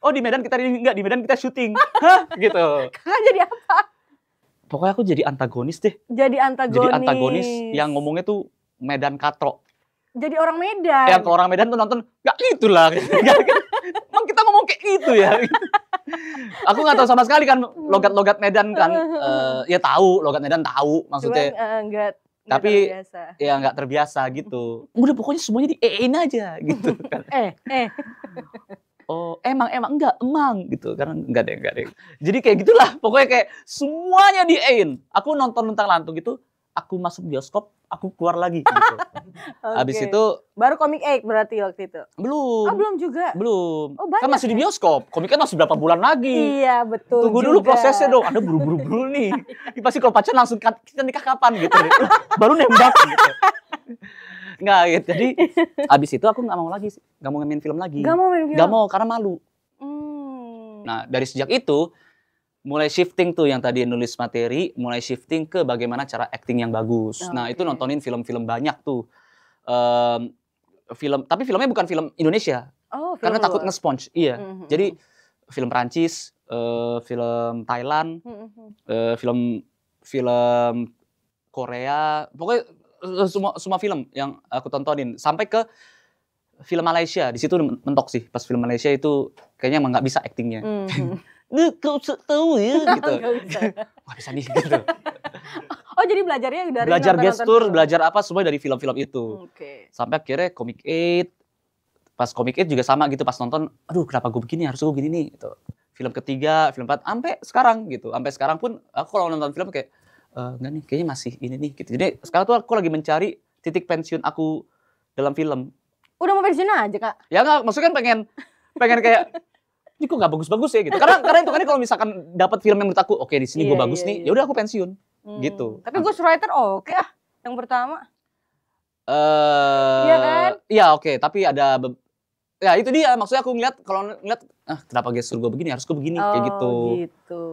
Oh, di Medan kita reading, nggak, di Medan kita syuting. Hah? Gitu. Kakak jadi apa? Pokoknya aku jadi antagonis deh. Jadi antagonis yang ngomongnya tuh Medan Katro. Jadi orang Medan. Yang kalau orang Medan tuh nonton, nggak gitulah. Emang kita ngomong kayak gitu ya. Aku nggak tahu sama sekali kan logat-logat Medan kan. Ya tahu, logat Medan tahu maksudnya. Tapi terbiasa. Ya nggak terbiasa gitu. Udah pokoknya semuanya di-e-in aja gitu kan. Oh, emang emang gitu. Karena enggak deh. Jadi kayak gitulah. Pokoknya kayak semuanya di-e-in. Aku nonton Luntang Lantung gitu, aku masuk bioskop, aku keluar lagi gitu. Habis itu baru Komik 8 berarti waktu itu. Belum. Oh, belum juga. Belum. Oh, kan masih di bioskop. Komik kan masih berapa bulan lagi. Iya, betul. Tunggu dulu prosesnya dong. Ada buru-buru nih. Pasti kalau pacaran langsung kita nikah kapan gitu. Baru nembak gitu. Enggak gitu. Jadi habis itu aku enggak mau lagi sih. Enggak mau main film lagi. Enggak mau main film. Enggak mau karena malu. Nah, dari sejak itu mulai shifting tuh yang tadi nulis materi, mulai shifting ke bagaimana cara acting yang bagus. Nah, itu nontonin film-film banyak tuh. Tapi filmnya bukan film Indonesia. Oh, karena film takut luar. nge-sponge. Iya. Jadi film Prancis, film Thailand, film Korea, pokoknya semua film yang aku tontonin sampai ke film Malaysia. Di situ mentok sih. Pas film Malaysia itu kayaknya emang nggak bisa actingnya. Kau tahu ya gitu. Nggak bisa nih gitu. Oh, jadi belajarnya dari belajar gestur, belajar apa semua dari film-film itu. Sampai akhirnya Comic 8. Pas Comic 8 juga sama gitu, pas nonton, aduh kenapa gue begini, harus gue begini nih gitu. Film ketiga, film 4, sampai sekarang gitu. Sampai sekarang pun aku kalau nonton film kayak enggak nih, kayaknya masih ini nih gitu. Jadi sekarang tuh aku lagi mencari titik pensiun aku dalam film. Udah mau pensiun aja, Kak? Ya enggak, maksudnya kan pengen kayak ini kok nggak bagus-bagus ya gitu. Karena itu kan kalau misalkan dapat film yang menurut aku oke di sini gue bagus nih, ya udah aku pensiun. Gitu. Tapi ghostwriter oke ah yang pertama. Iya kan? Iya oke, tapi ada ya itu dia maksudnya aku ngeliat kenapa gestur gue begini, harus gue begini kayak gitu. Gitu.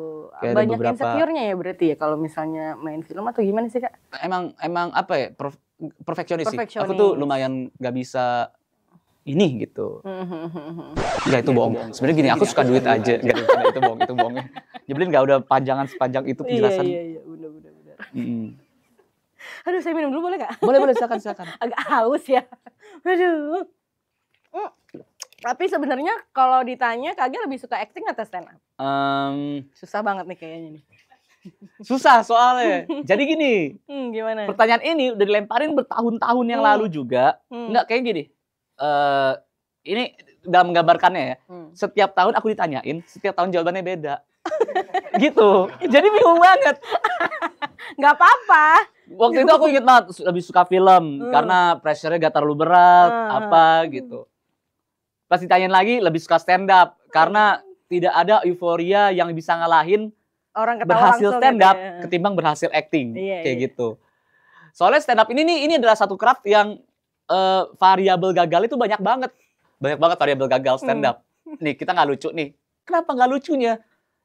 Banyak insecure-nya ya berarti ya kalau misalnya main film atau gimana sih, Kak? Emang apa ya? Perfeksionis sih. Aku tuh lumayan nggak bisa ini gitu. Enggak, itu bohong. Sebenarnya gini, aku suka duit aja. Enggak, itu bohong. Nyebelin nggak udah panjangan sepanjang itu penjelasan. Iya, benar. Aduh, saya minum dulu boleh nggak? Boleh, silakan. Agak haus ya. Aduh. Tapi sebenarnya kalau ditanya, Kak lebih suka acting atau stand up? Susah banget nih kayaknya nih. Susah soalnya. Jadi gini. Gimana? Pertanyaan ini udah dilemparin bertahun-tahun yang lalu juga. Enggak kayak gini. Ini dalam menggambarkannya ya. Setiap tahun aku ditanyain, setiap tahun jawabannya beda. Gitu. Jadi bingung banget. Nggak apa-apa. Waktu itu aku inget banget lebih suka film karena pressure-nya gak terlalu berat apa gitu. Pas ditanyain lagi lebih suka stand up karena tidak ada euforia yang bisa ngalahin orang berhasil stand up ketimbang berhasil acting kayak gitu. Soalnya stand up ini adalah satu craft yang variabel gagal itu banyak banget variabel gagal stand up. Nih kita nggak lucu nih. Kenapa nggak lucunya?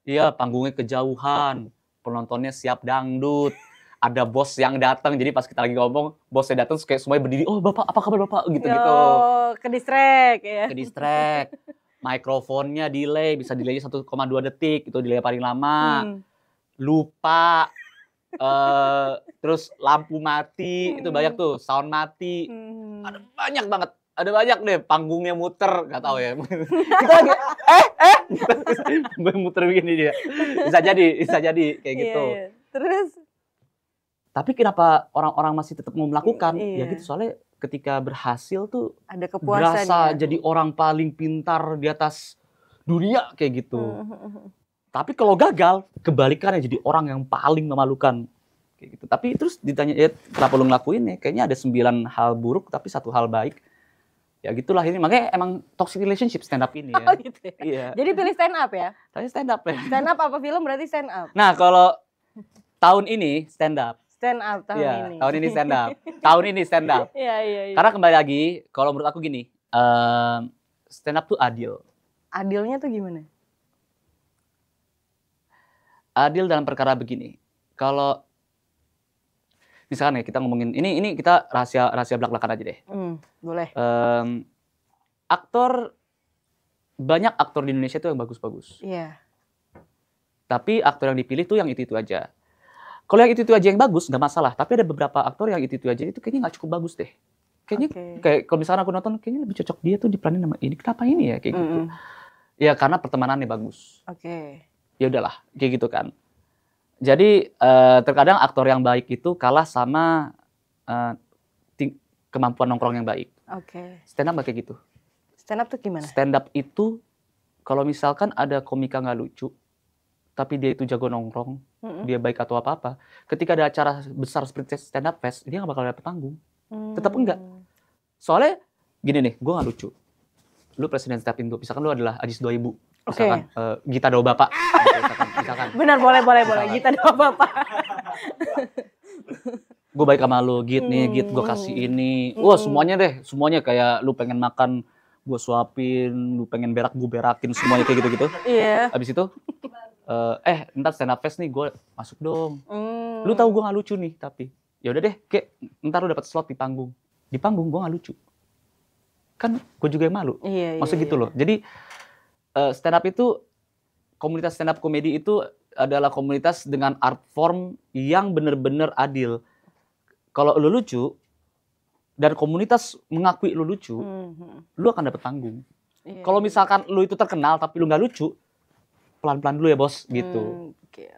Iya panggungnya kejauhan, penontonnya siap dangdut. Ada bos yang datang, jadi pas kita lagi ngomong, bosnya datang kayak semuanya berdiri, oh bapak, apa kabar bapak, gitu-gitu. Oh, ke distract ya. Ke distract. Mikrofonnya delay, bisa delay 1,2 detik, itu delay paling lama. Lupa. Terus lampu mati, itu banyak tuh, sound mati. Ada banyak deh, panggungnya muter, nggak tahu ya. Kita lagi, gue muter begini dia. Bisa jadi kayak gitu. Iya. Terus? Tapi kenapa orang-orang masih tetap mau melakukan? Ya gitu, soalnya ketika berhasil tuh ada kepuasan berasa jadi orang paling pintar di atas dunia kayak gitu. Tapi kalau gagal, kebalikannya jadi orang yang paling memalukan kayak gitu. Tapi terus ditanya, ya kenapa lu ngelakuin ya? Kayaknya ada 9 hal buruk tapi 1 hal baik. Ya gitulah ini, makanya emang toxic relationship stand up ini ya. Oh gitu ya? Iya. Jadi pilih stand up ya? Tanya stand up ya. Stand up apa film berarti stand up? Nah kalau tahun ini stand up. Stand up tahun ini. Tahun ini stand up. Tahun ini stand up. Iya. Karena kembali lagi, kalau menurut aku gini, stand up tuh adil. Adilnya tuh gimana? Adil dalam perkara begini. Kalau misalkan ya kita ngomongin ini kita rahasia belak-belakan aja deh. Boleh. Banyak aktor di Indonesia tuh yang bagus-bagus. Iya. Tapi aktor yang dipilih tuh yang itu aja. Kalau yang itu aja yang bagus nggak masalah, tapi ada beberapa aktor yang itu aja itu kayaknya nggak cukup bagus deh. Kayaknya kayak kalau misalnya aku nonton kayaknya lebih cocok dia tuh diperanin sama ini. Kenapa ini ya kayak gitu? Ya karena pertemanannya bagus. Ya udahlah kayak gitu kan. Jadi terkadang aktor yang baik itu kalah sama kemampuan nongkrong yang baik. Stand up nggak kayak gitu. Stand up tuh gimana? Stand up itu kalau misalkan ada komika nggak lucu, tapi dia itu jago nongkrong, dia baik atau apa-apa. Ketika ada acara besar seperti stand up fest, dia nggak bakal dapet panggung. Tetap enggak. Soalnya gini nih, gue nggak lucu. Lu presiden stand up Indo, misalkan lu adalah Ajis 2000, misalkan Gita Doa Bapak, misalkan. Benar, boleh. Gita Doa Bapak. Gue baik sama lu, Git nih, Git gue kasih ini. Wah semuanya kayak lu pengen makan gue suapin, lu pengen berak gue berakin semuanya kayak gitu-gitu. Iya. Abis itu ntar stand up fest nih gue masuk dong. Lu tahu gue nggak lucu nih, tapi ya udah deh, kayak ntar lu dapat slot di panggung gue nggak lucu, kan gue juga yang malu. Maksud gitu loh. Jadi stand up itu, komunitas stand up komedi itu adalah komunitas dengan art form yang bener-bener adil. Kalau lu lucu dan komunitas mengakui lu lucu, lu akan dapat panggung. Kalau misalkan lu itu terkenal tapi lu nggak lucu, pelan-pelan dulu ya bos, gitu. Oke.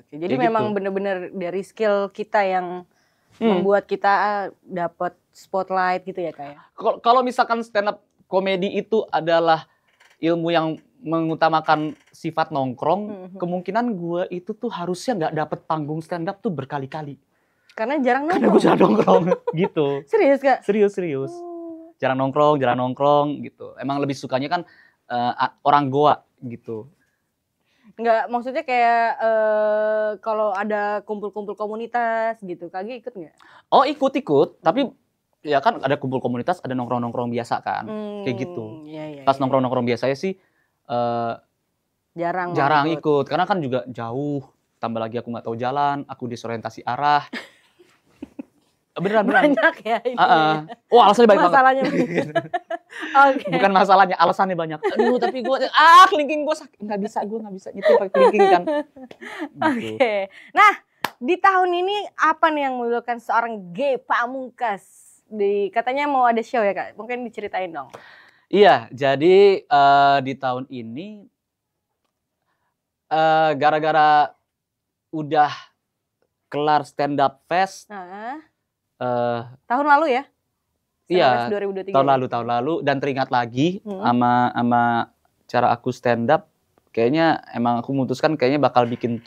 Jadi ya memang gitu. Bener-bener dari skill kita yang membuat kita dapat spotlight gitu ya kayak. Kalau misalkan stand up komedi itu adalah ilmu yang mengutamakan sifat nongkrong, kemungkinan gue itu tuh harusnya nggak dapet panggung stand up tuh berkali-kali. Karena jarang nongkrong. Karena gue jarang nongkrong gitu. Serius Kak? Serius. Jarang nongkrong gitu. Emang lebih sukanya kan orang Goa gitu. Nggak, maksudnya kayak kalau ada kumpul-kumpul komunitas gitu, Kagi ikut nggak? Oh ikut, tapi ya kan ada kumpul komunitas, ada nongkrong-nongkrong biasa kan, kayak gitu. Pas nongkrong-nongkrong biasanya sih jarang ikut, karena kan juga jauh, tambah lagi aku nggak tahu jalan, aku disorientasi arah. Beneran. Banyak ya ini. Oh alasannya banyak masalahnya banget. Okay. Bukan masalahnya, alasannya banyak. Aduh tapi gue, kelingking gue sakit. Nggak bisa nyetir pakai kelingking kan. Gitu. Oke. Nah, di tahun ini apa nih yang memiliki seorang Ge Pamungkas? Katanya mau ada show ya Kak? Mungkin diceritain dong. Iya, jadi di tahun ini gara-gara udah kelar stand up fest. Tahun lalu ya? Iya, 2023 tahun lalu dan teringat lagi sama cara aku stand up. Kayaknya emang aku memutuskan kayaknya bakal bikin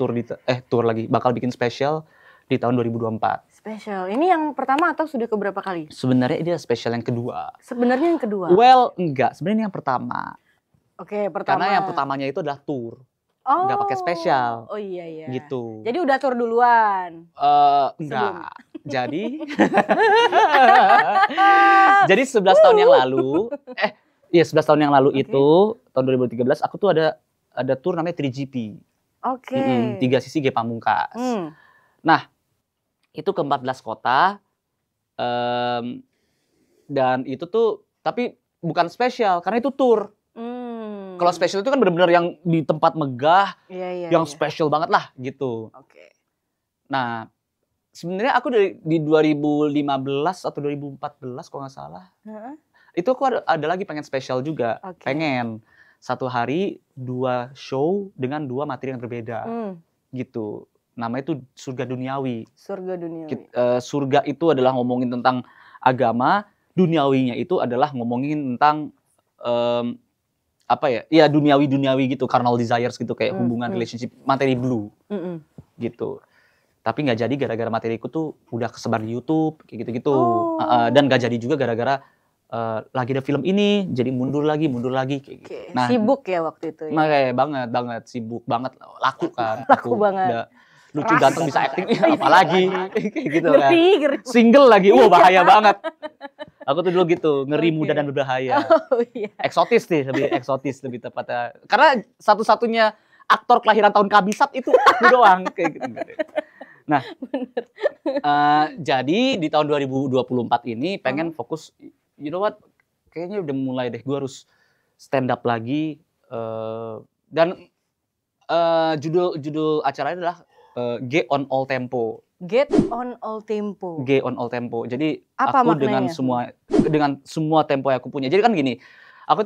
bakal bikin spesial di tahun 2024. Spesial. Ini yang pertama atau sudah keberapa kali? Sebenarnya ini spesial yang kedua. Sebenarnya yang kedua? Well, enggak. Sebenarnya yang pertama. Oke, pertama. Karena yang pertamanya itu adalah tour. Nggak pakai spesial. Oh iya. Gitu. Jadi udah tour duluan? Enggak. Jadi 11 tahun yang lalu, 11 tahun yang lalu itu, tahun 2013 aku tuh ada tour namanya 3GP. Oke. 3 sisi Ge Pamungkas. Nah, itu ke 14 kota. Dan itu tuh, tapi bukan spesial, karena itu tour. Kalau spesial itu kan benar-benar yang di tempat megah, yang spesial banget lah gitu. Oke. Nah, sebenarnya aku di 2015 atau 2014 kalau nggak salah, itu aku ada lagi pengen spesial juga. Pengen satu hari 2 show dengan 2 materi yang berbeda, gitu. Namanya itu Surga Duniawi. Surga Duniawi. Surga itu adalah ngomongin tentang agama, duniawinya itu adalah ngomongin tentang duniawi gitu, carnal desires gitu, kayak hubungan relationship, materi blue, gitu. Tapi nggak jadi gara-gara materiku tuh udah kesebar di YouTube kayak gitu-gitu. Dan nggak jadi juga gara-gara lagi ada film ini, jadi mundur lagi kayak gitu. Nah, sibuk ya waktu itu ya? Makanya banget, sibuk banget, laku kan. Laku banget. Udah lucu ganteng bisa acting, apalagi kayak gitu kan. Ngeri. Single lagi, bahaya banget. Aku tuh dulu gitu, ngeri, muda dan berbahaya. Eksotis lebih tepatnya. Karena satu-satunya aktor kelahiran tahun kabisat itu aku doang kayak gitu. Nah, jadi di tahun 2024 ini pengen fokus, you know what, kayaknya udah mulai deh, gue harus stand up lagi. Dan judul acaranya adalah Ge on All Tempo. Get on All Tempo. Ge on All Tempo. Jadi apa aku maknanya? dengan semua tempo yang aku punya. Jadi kan gini, aku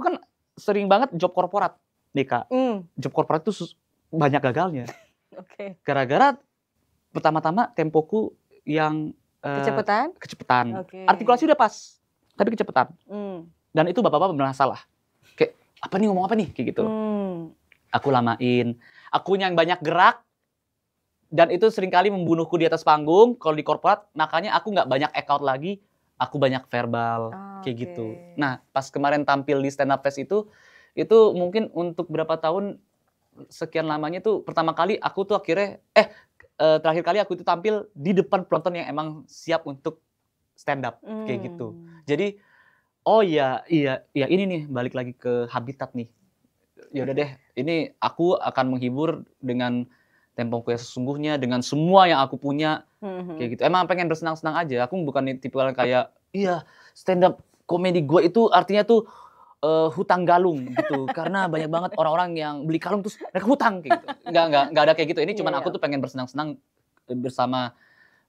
kan sering banget job korporat nih Kak. Job korporat itu banyak gagalnya. Gara-gara pertama-tama tempoku yang kecepatan. Artikulasi udah pas, tapi kecepatan. Dan itu bapak-bapak bermasalah. Kayak apa nih, ngomong apa nih kayak gitu. Aku lamain, akunya yang banyak gerak, dan itu seringkali membunuhku di atas panggung. Kalau di korporat, makanya aku nggak banyak act out lagi, aku banyak verbal kayak gitu. Nah, pas kemarin tampil di stand up fest itu mungkin untuk berapa tahun sekian lamanya tuh pertama kali aku tuh akhirnya terakhir kali aku itu tampil di depan penonton yang emang siap untuk stand up kayak gitu. Jadi Oh iya, ini nih balik lagi ke habitat nih. Ya udah deh, ini aku akan menghibur dengan tempoku yang sesungguhnya, dengan semua yang aku punya, kayak gitu. Emang pengen bersenang-senang aja. Aku bukan tipe orang kayak, iya stand up komedi gue itu artinya tuh hutang galung gitu. Karena banyak banget orang-orang yang beli kalung terus mereka hutang kayak gitu. Enggak ada kayak gitu. Ini cuman aku tuh pengen bersenang-senang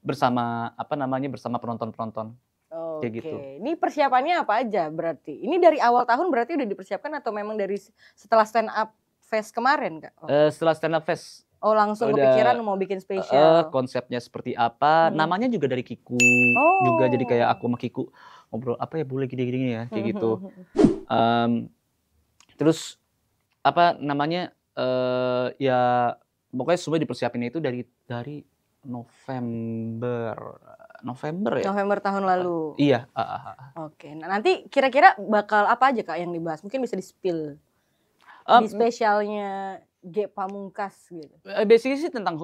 bersama apa namanya, bersama penonton-penonton. Kayak gitu. Oke, ini persiapannya apa aja berarti? Ini dari awal tahun berarti udah dipersiapkan atau memang dari setelah stand up fest kemarin, Kak? Setelah stand up fest. Oh, langsung kepikiran mau bikin spesial. Konsepnya seperti apa? Namanya juga dari Kiku. Juga jadi kayak aku sama Kiku ngobrol apa ya boleh gini-gini ya kayak gitu. Terus apa namanya? Ya pokoknya semua dipersiapin itu dari November ya? November tahun lalu. Iya. Oke, nah nanti kira-kira bakal apa aja Kak yang dibahas? Mungkin bisa di-spill di spesialnya Ge Pamungkas gitu. Basically sih tentang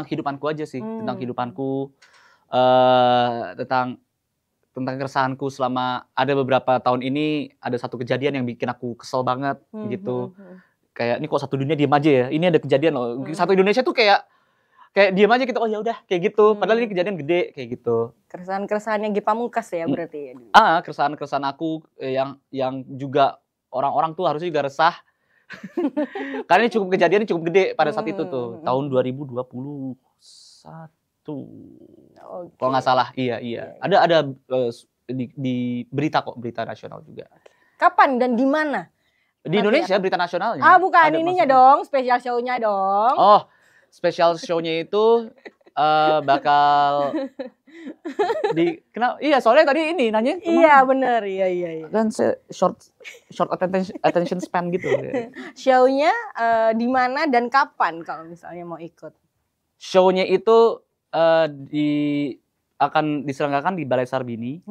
hidupanku aja sih, tentang hidupanku, tentang keresahanku selama ada beberapa tahun ini. Ada satu kejadian yang bikin aku kesel banget gitu. Kayak ini kok satu dunia diem aja ya, ini ada kejadian loh. Satu Indonesia tuh kayak diem aja gitu, oh ya udah kayak gitu. Padahal ini kejadian gede kayak gitu. Keresahan-keresahannya Ge Pamungkas ya berarti ya. Keresahan aku yang juga orang-orang tuh harusnya juga resah. Karena ini kejadiannya cukup gede pada saat itu tuh, tahun 2021. Kalau nggak salah, iya. Ada di berita kok, berita nasional juga. Kapan dan di mana? Di Indonesia berita nasionalnya. Bukan ininya dong, spesial show-nya dong. Oh, spesial show-nya itu bakal kenapa? Iya, soalnya tadi ini nanya. Iya, bener. Iya. Kan short attention span gitu. Show-nya di mana dan kapan kalau misalnya mau ikut? Show-nya itu akan diselenggarakan di Balai Sarbini.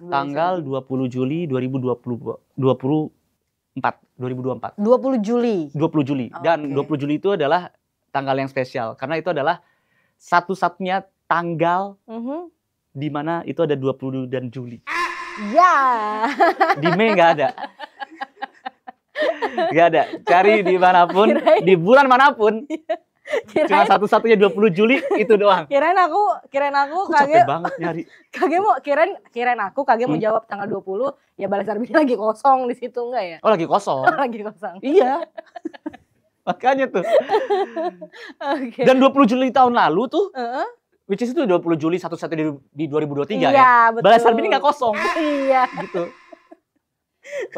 Tanggal 20 Juli 2024. 20 Juli. Dan 20 Juli itu adalah tanggal yang spesial karena itu adalah satu-satunya tanggal di mana itu ada 20 dan Juli. Ya. Di Mei nggak ada. Nggak ada. Cari di manapun, di bulan manapun. Cuma satu-satunya 20 Juli itu doang. Kirain aku capek banget nyari. Kirain aku mau jawab tanggal 20, ya Balai Sarbini lagi kosong di situ enggak ya? Oh, lagi kosong. Lagi kosong. Iya. Makanya tuh. Okay. Dan 20 Juli tahun lalu tuh, which is itu 20 Juli satu-satunya di 2023 ya. Iya, betul. Balai Sarbini nggak kosong. Iya. Gitu.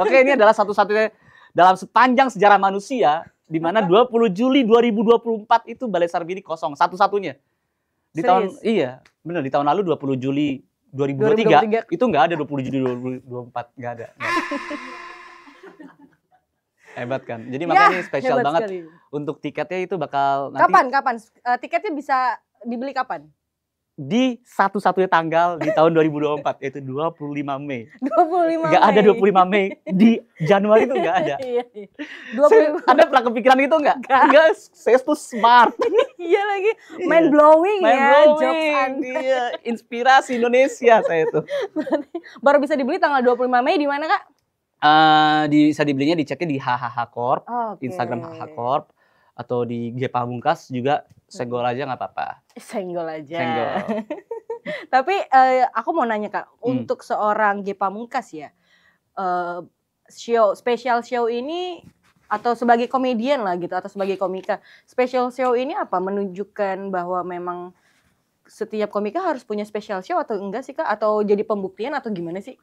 Makanya ini adalah satu-satunya dalam sepanjang sejarah manusia di mana 20 Juli 2024 itu Balai Sarbini kosong, satu-satunya. Di tahun benar di tahun lalu 20 Juli 2023 itu nggak ada 20 Juli 2024, nggak ada. Hebat kan? Jadi makanya ini spesial banget sekali. Untuk tiketnya itu bakal nanti. Kapan? Tiketnya bisa dibeli kapan? Di satu-satunya tanggal di tahun 2024 yaitu 25 Mei. 25 Nggak ada 25 Mei di Januari itu nggak ada. Iya. Anda pernah kepikiran gitu nggak? Enggak, saya tuh smart. Iya lagi, mind blowing ya, jokes Anda. Inspirasi Indonesia saya tuh. Baru bisa dibeli tanggal 25 Mei di mana, Kak? Bisa dibelinya diceknya di HHH Corp, Instagram HHH Corp, atau di Ge Pamungkas juga. Senggol aja nggak apa-apa. Senggol aja. Tapi aku mau nanya Kak, untuk seorang Ge Pamungkas ya, special show ini atau sebagai komedian lah gitu atau sebagai komika, special show ini apa menunjukkan bahwa memang setiap komika harus punya special show atau enggak sih Kak? Atau jadi pembuktian atau gimana sih?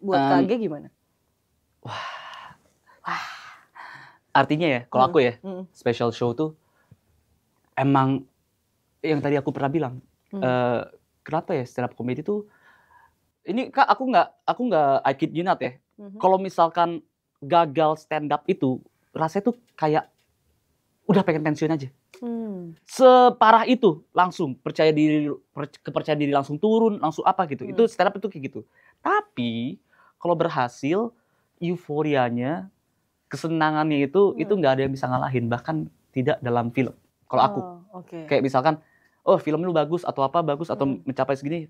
Buat Kak Ge gimana? Artinya ya, kalau aku ya, special show tuh emang yang tadi aku pernah bilang, kenapa ya stand up comedy tuh, ini Kak aku nggak I kid you not ya, kalau misalkan gagal stand up itu rasanya tuh kayak udah pengen pensiun aja. Separah itu langsung kepercayaan diri langsung turun, langsung apa gitu. Itu stand up itu kayak gitu. Tapi kalau berhasil, euforianya, kesenangannya itu nggak ada yang bisa ngalahin, bahkan tidak dalam film. Kalau aku, kayak misalkan, film lu bagus atau apa bagus atau mencapai segini,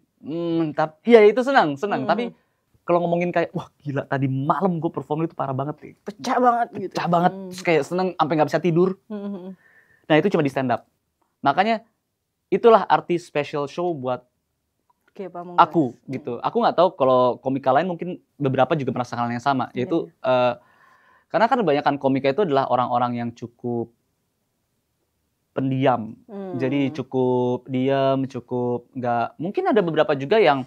iya itu senang. Tapi kalau ngomongin kayak wah gila tadi malam gue perform itu parah banget nih. Pecah banget gitu. Pecah banget, terus kayak seneng sampai nggak bisa tidur. Nah itu cuma di stand up. Makanya itulah arti special show buat aku gitu. Aku nggak tahu kalau komika lain mungkin beberapa juga merasakan hal yang sama, yaitu karena kan kebanyakan komika itu adalah orang-orang yang cukup pendiam. Jadi cukup diam, cukup nggak. Mungkin ada beberapa juga yang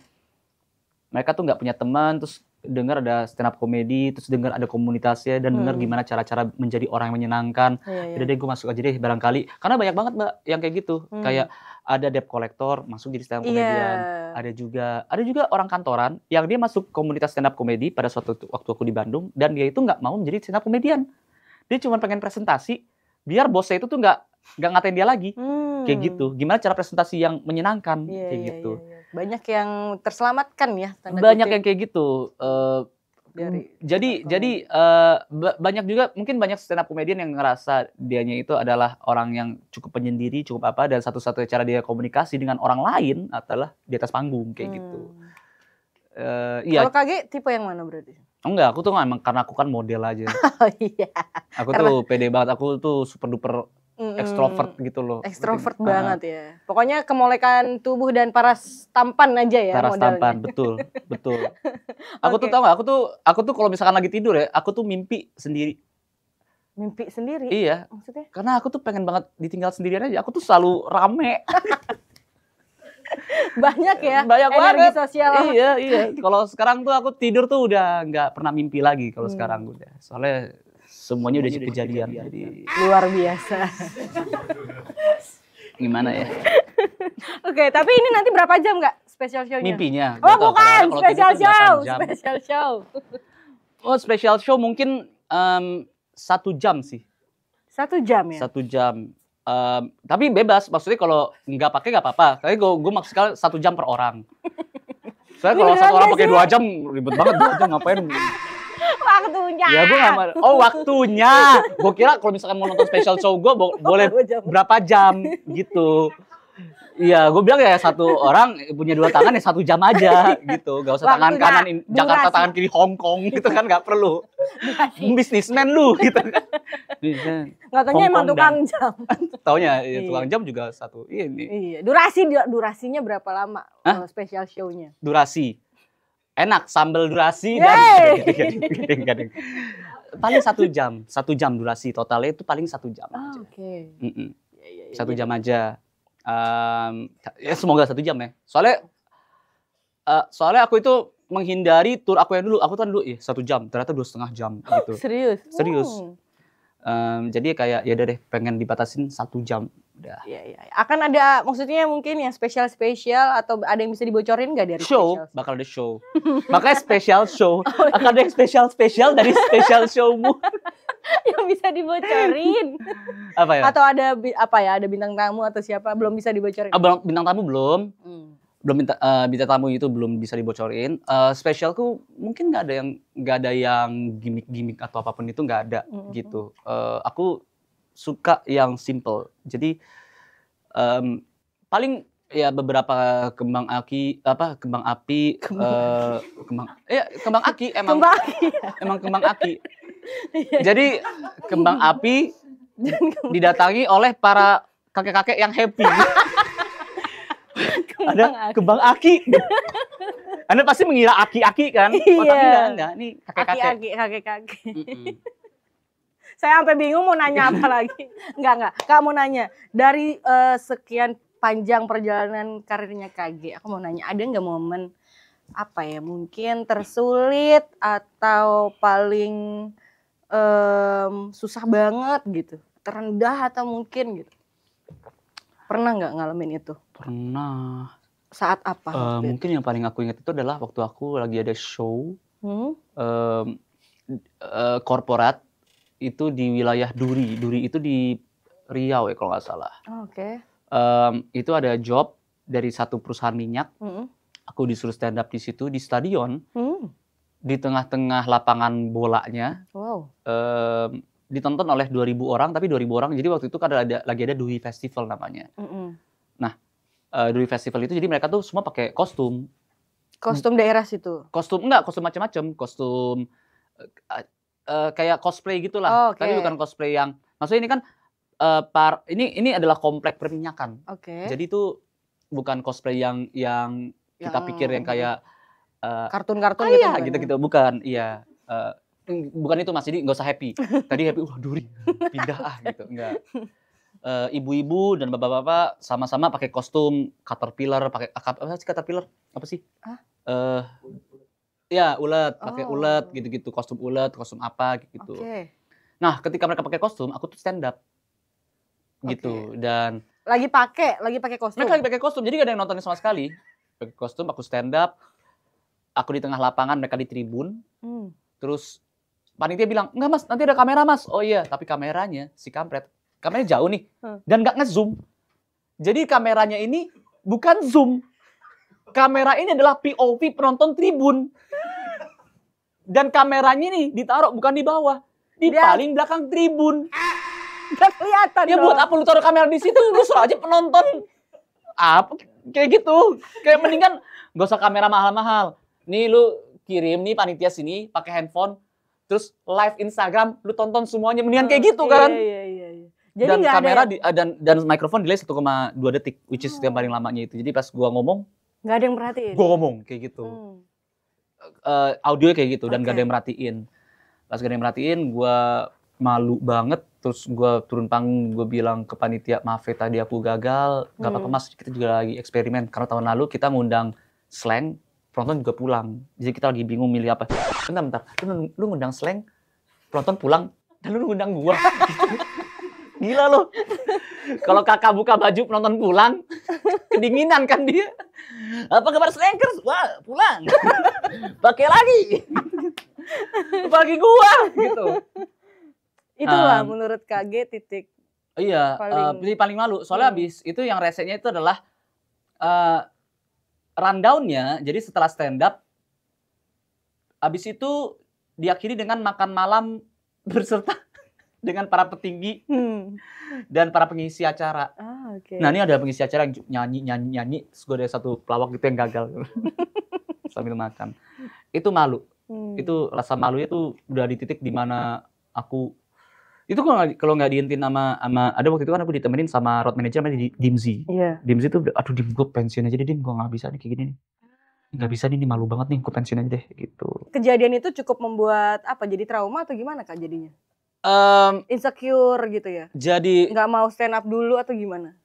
mereka tuh nggak punya teman, terus dengar ada stand up komedi, terus dengar ada komunitasnya dan dengar gimana cara-cara menjadi orang yang menyenangkan. Jadi deh gue masuk aja deh barangkali. Karena banyak banget Mbak yang kayak gitu. Kayak ada debt collector masuk jadi stand up komedian. Ada juga orang kantoran yang dia masuk komunitas stand up komedi pada suatu waktu aku di Bandung dan dia itu nggak mau menjadi stand up komedian. Dia cuma pengen presentasi biar bosnya itu tuh nggak ngatain dia lagi. Kayak gitu. Gimana cara presentasi yang menyenangkan kayak gitu. Banyak yang terselamatkan ya. Banyak yang kayak gitu. Jadi banyak juga mungkin banyak stand up comedian yang ngerasa dianya itu adalah orang yang cukup penyendiri, cukup apa, dan satu-satunya cara dia komunikasi dengan orang lain adalah di atas panggung kayak gitu. Kalau KG tipe yang mana berarti? Enggak, aku tuh emang karena aku kan model aja. Oh iya. Aku tuh pede banget, aku tuh super duper ekstrovert gitu loh. Ekstrovert banget ya. Pokoknya kemolekan tubuh dan paras tampan aja ya paras modelnya. Tampan, betul. Aku tuh tahu nggak? Aku tuh kalau misalkan lagi tidur ya, aku tuh mimpi sendiri. Mimpi sendiri? Iya. Maksudnya? Karena aku tuh pengen banget ditinggal sendirian aja. Aku tuh selalu rame. Banyak ya. Banyak energi banget. Sosial. Iya. Kalau sekarang tuh aku tidur tuh udah nggak pernah mimpi lagi kalau sekarang udah. Soalnya semuanya udah kejadian. Jadi luar biasa. Gimana ya? Oke, tapi ini nanti berapa jam nggak special show-nya? Mimpinya. Oh bukan, special show. Special show. Oh special show mungkin 1 jam sih. 1 jam ya? 1 jam. Tapi bebas, maksudnya kalau nggak pakai nggak apa-apa. Tapi gue maksimal 1 jam per orang. Soalnya kalau satu orang pakai 2 jam ribet banget. 2 jam ngapain? Waktunya. Ya gue nggak mau. Oh waktunya. Gue kira kalau misalkan mau nonton special show gue boleh berapa jam gitu. Iya, gue bilang ya satu orang punya 2 tangan ya 1 jam aja gitu. Gak usah tangan kanan Jakarta, tangan kiri Hong Kong gitu kan nggak perlu. Bisnismen lu gitu kan. Nggak taunya emang tukang jam. Taunya ya, tukang jam juga satu ini. Iya, durasinya berapa lama special show-nya? Durasi. Enak, sambal durasi dan paling 1 jam. 1 jam durasi totalnya itu paling 1 jam aja. Oke. 1 jam aja. Ya semoga 1 jam ya. Soalnya aku itu menghindari tur aku yang dulu. Aku tuh dulu 1 jam, ternyata 2,5 jam gitu. Serius. Jadi kayak ya udah deh pengen dibatasin 1 jam. Udah. Iya. Akan ada maksudnya mungkin yang spesial atau ada yang bisa dibocorin nggak dari show? Bakal ada show. Makanya special show. Akan ada yang spesial dari special showmu. Yang bisa dibocorin. Apa ya? Atau ada ada bintang tamu atau siapa belum bisa dibocorin? Bintang tamu belum. Belum bintang tamu itu belum bisa dibocorin. Spesialku mungkin nggak ada yang gimmick atau apapun itu nggak ada gitu. Aku suka yang simple. Jadi paling ya beberapa kembang api emang kembang aki. Jadi kembang api didatangi oleh para kakek-kakek yang happy. Ada kembang aki. Anda pasti mengira aki-aki kan? Iya. Enggak, ini kakek-kakek. Saya sampai bingung mau nanya apa lagi. Enggak. Kak mau nanya, dari sekian panjang perjalanan karirnya KG, aku mau nanya, ada nggak momen mungkin tersulit atau paling susah banget gitu, terendah atau mungkin gitu? Pernah nggak ngalamin itu? Pernah. Saat apa? Mungkin yang paling aku ingat itu adalah waktu aku lagi ada show korporat. Itu di wilayah Duri. Duri itu di Riau ya kalau nggak salah. Oke. Itu ada job dari satu perusahaan minyak. Aku disuruh stand up di situ di stadion. Di tengah-tengah lapangan bolanya. Wow. Ditonton oleh 2.000 orang, tapi 2.000 orang. Jadi waktu itu kan lagi ada Duri Festival namanya. Nah, Duri Festival itu jadi mereka tuh semua pakai kostum. Kostum daerah situ? Kostum macam-macam. Kostum kayak cosplay gitulah. Tapi bukan cosplay yang, maksudnya ini kan ini adalah komplek perminyakan. Jadi itu bukan cosplay yang kita pikir yang kayak kartun-kartun gitu, bukan. Iya. Bukan itu Mas, jadi nggak usah happy. Tadi happy, duri, pindah gitu, enggak. Ibu-ibu dan bapak-bapak sama-sama pakai kostum caterpillar, pakai apa sih caterpillar? Apa sih? Ya ulet, pakai ulet gitu-gitu, kostum ulet, kostum apa gitu. Nah, ketika mereka pakai kostum, aku tuh stand up gitu. Dan lagi pakai kostum. Mereka lagi pakai kostum, jadi gak ada yang nontonin sama sekali. Pakai kostum, aku stand up. Aku di tengah lapangan, mereka di tribun. Terus panitia bilang, enggak Mas, nanti ada kamera Mas. Oh iya, tapi kameranya si kampret, kameranya jauh nih dan nggak nge-zoom. Jadi kameranya ini bukan zoom. Kamera ini adalah POV penonton tribun. Dan kameranya ini ditaruh bukan di bawah, di paling belakang tribun. Nggak kelihatan. Ya buat apa lu taruh kamera di situ? Lu suruh aja penonton. Apa kayak gitu. Kayak mendingan gak usah kamera mahal-mahal. Nih lu kirim nih panitia sini pakai handphone, terus live Instagram, lu tonton semuanya, mendingan kayak gitu kan. Iya. Jadi dan kamera dan mikrofon delay 1,2 detik, which is yang paling lamanya itu. Jadi pas gua ngomong, nggak ada yang merhatiin. Gua ngomong kayak gitu. Audio kayak gitu dan gak ada yang merhatiin. Pas gak ada yang merhatiin, gua malu banget. Terus gua turun panggung, gua bilang ke panitia, maaf ya tadi aku gagal. Gak apa-apa Mas, kita juga lagi eksperimen. Karena tahun lalu kita ngundang slang, penonton juga pulang. Jadi kita lagi bingung milih apa. Bentar. Lu ngundang slang, penonton pulang, dan lu ngundang gua. Gila lo. Kalau kakak buka baju, penonton pulang, kedinginan kan dia. Apa kabar slankers? Wah, pulang. Pakai lagi. Bagi gua gitu. Itulah menurut KG titik. Iya, paling malu. Soalnya habis itu yang resenya itu adalah rundown-nya, jadi setelah stand up, habis itu diakhiri dengan makan malam berserta dengan para petinggi dan para pengisi acara. Nah ini ada pengisi acara yang nyanyi, terus gue ada satu pelawak gitu yang gagal sambil makan. Itu malu. Itu rasa malunya tuh udah di titik dimana aku itu kalau nggak diintin sama ada waktu itu kan aku ditemenin sama road manager namanya Dimzi. Dimzi tuh aduh Dim, gue pensiun aja deh Dim, gue nggak bisa nih kayak gini nih. Nggak bisa nih, malu banget nih, gue pensiun aja deh gitu. Kejadian itu cukup membuat apa, jadi trauma atau gimana Kak jadinya? Insecure gitu ya? Jadi nggak mau stand up dulu atau gimana?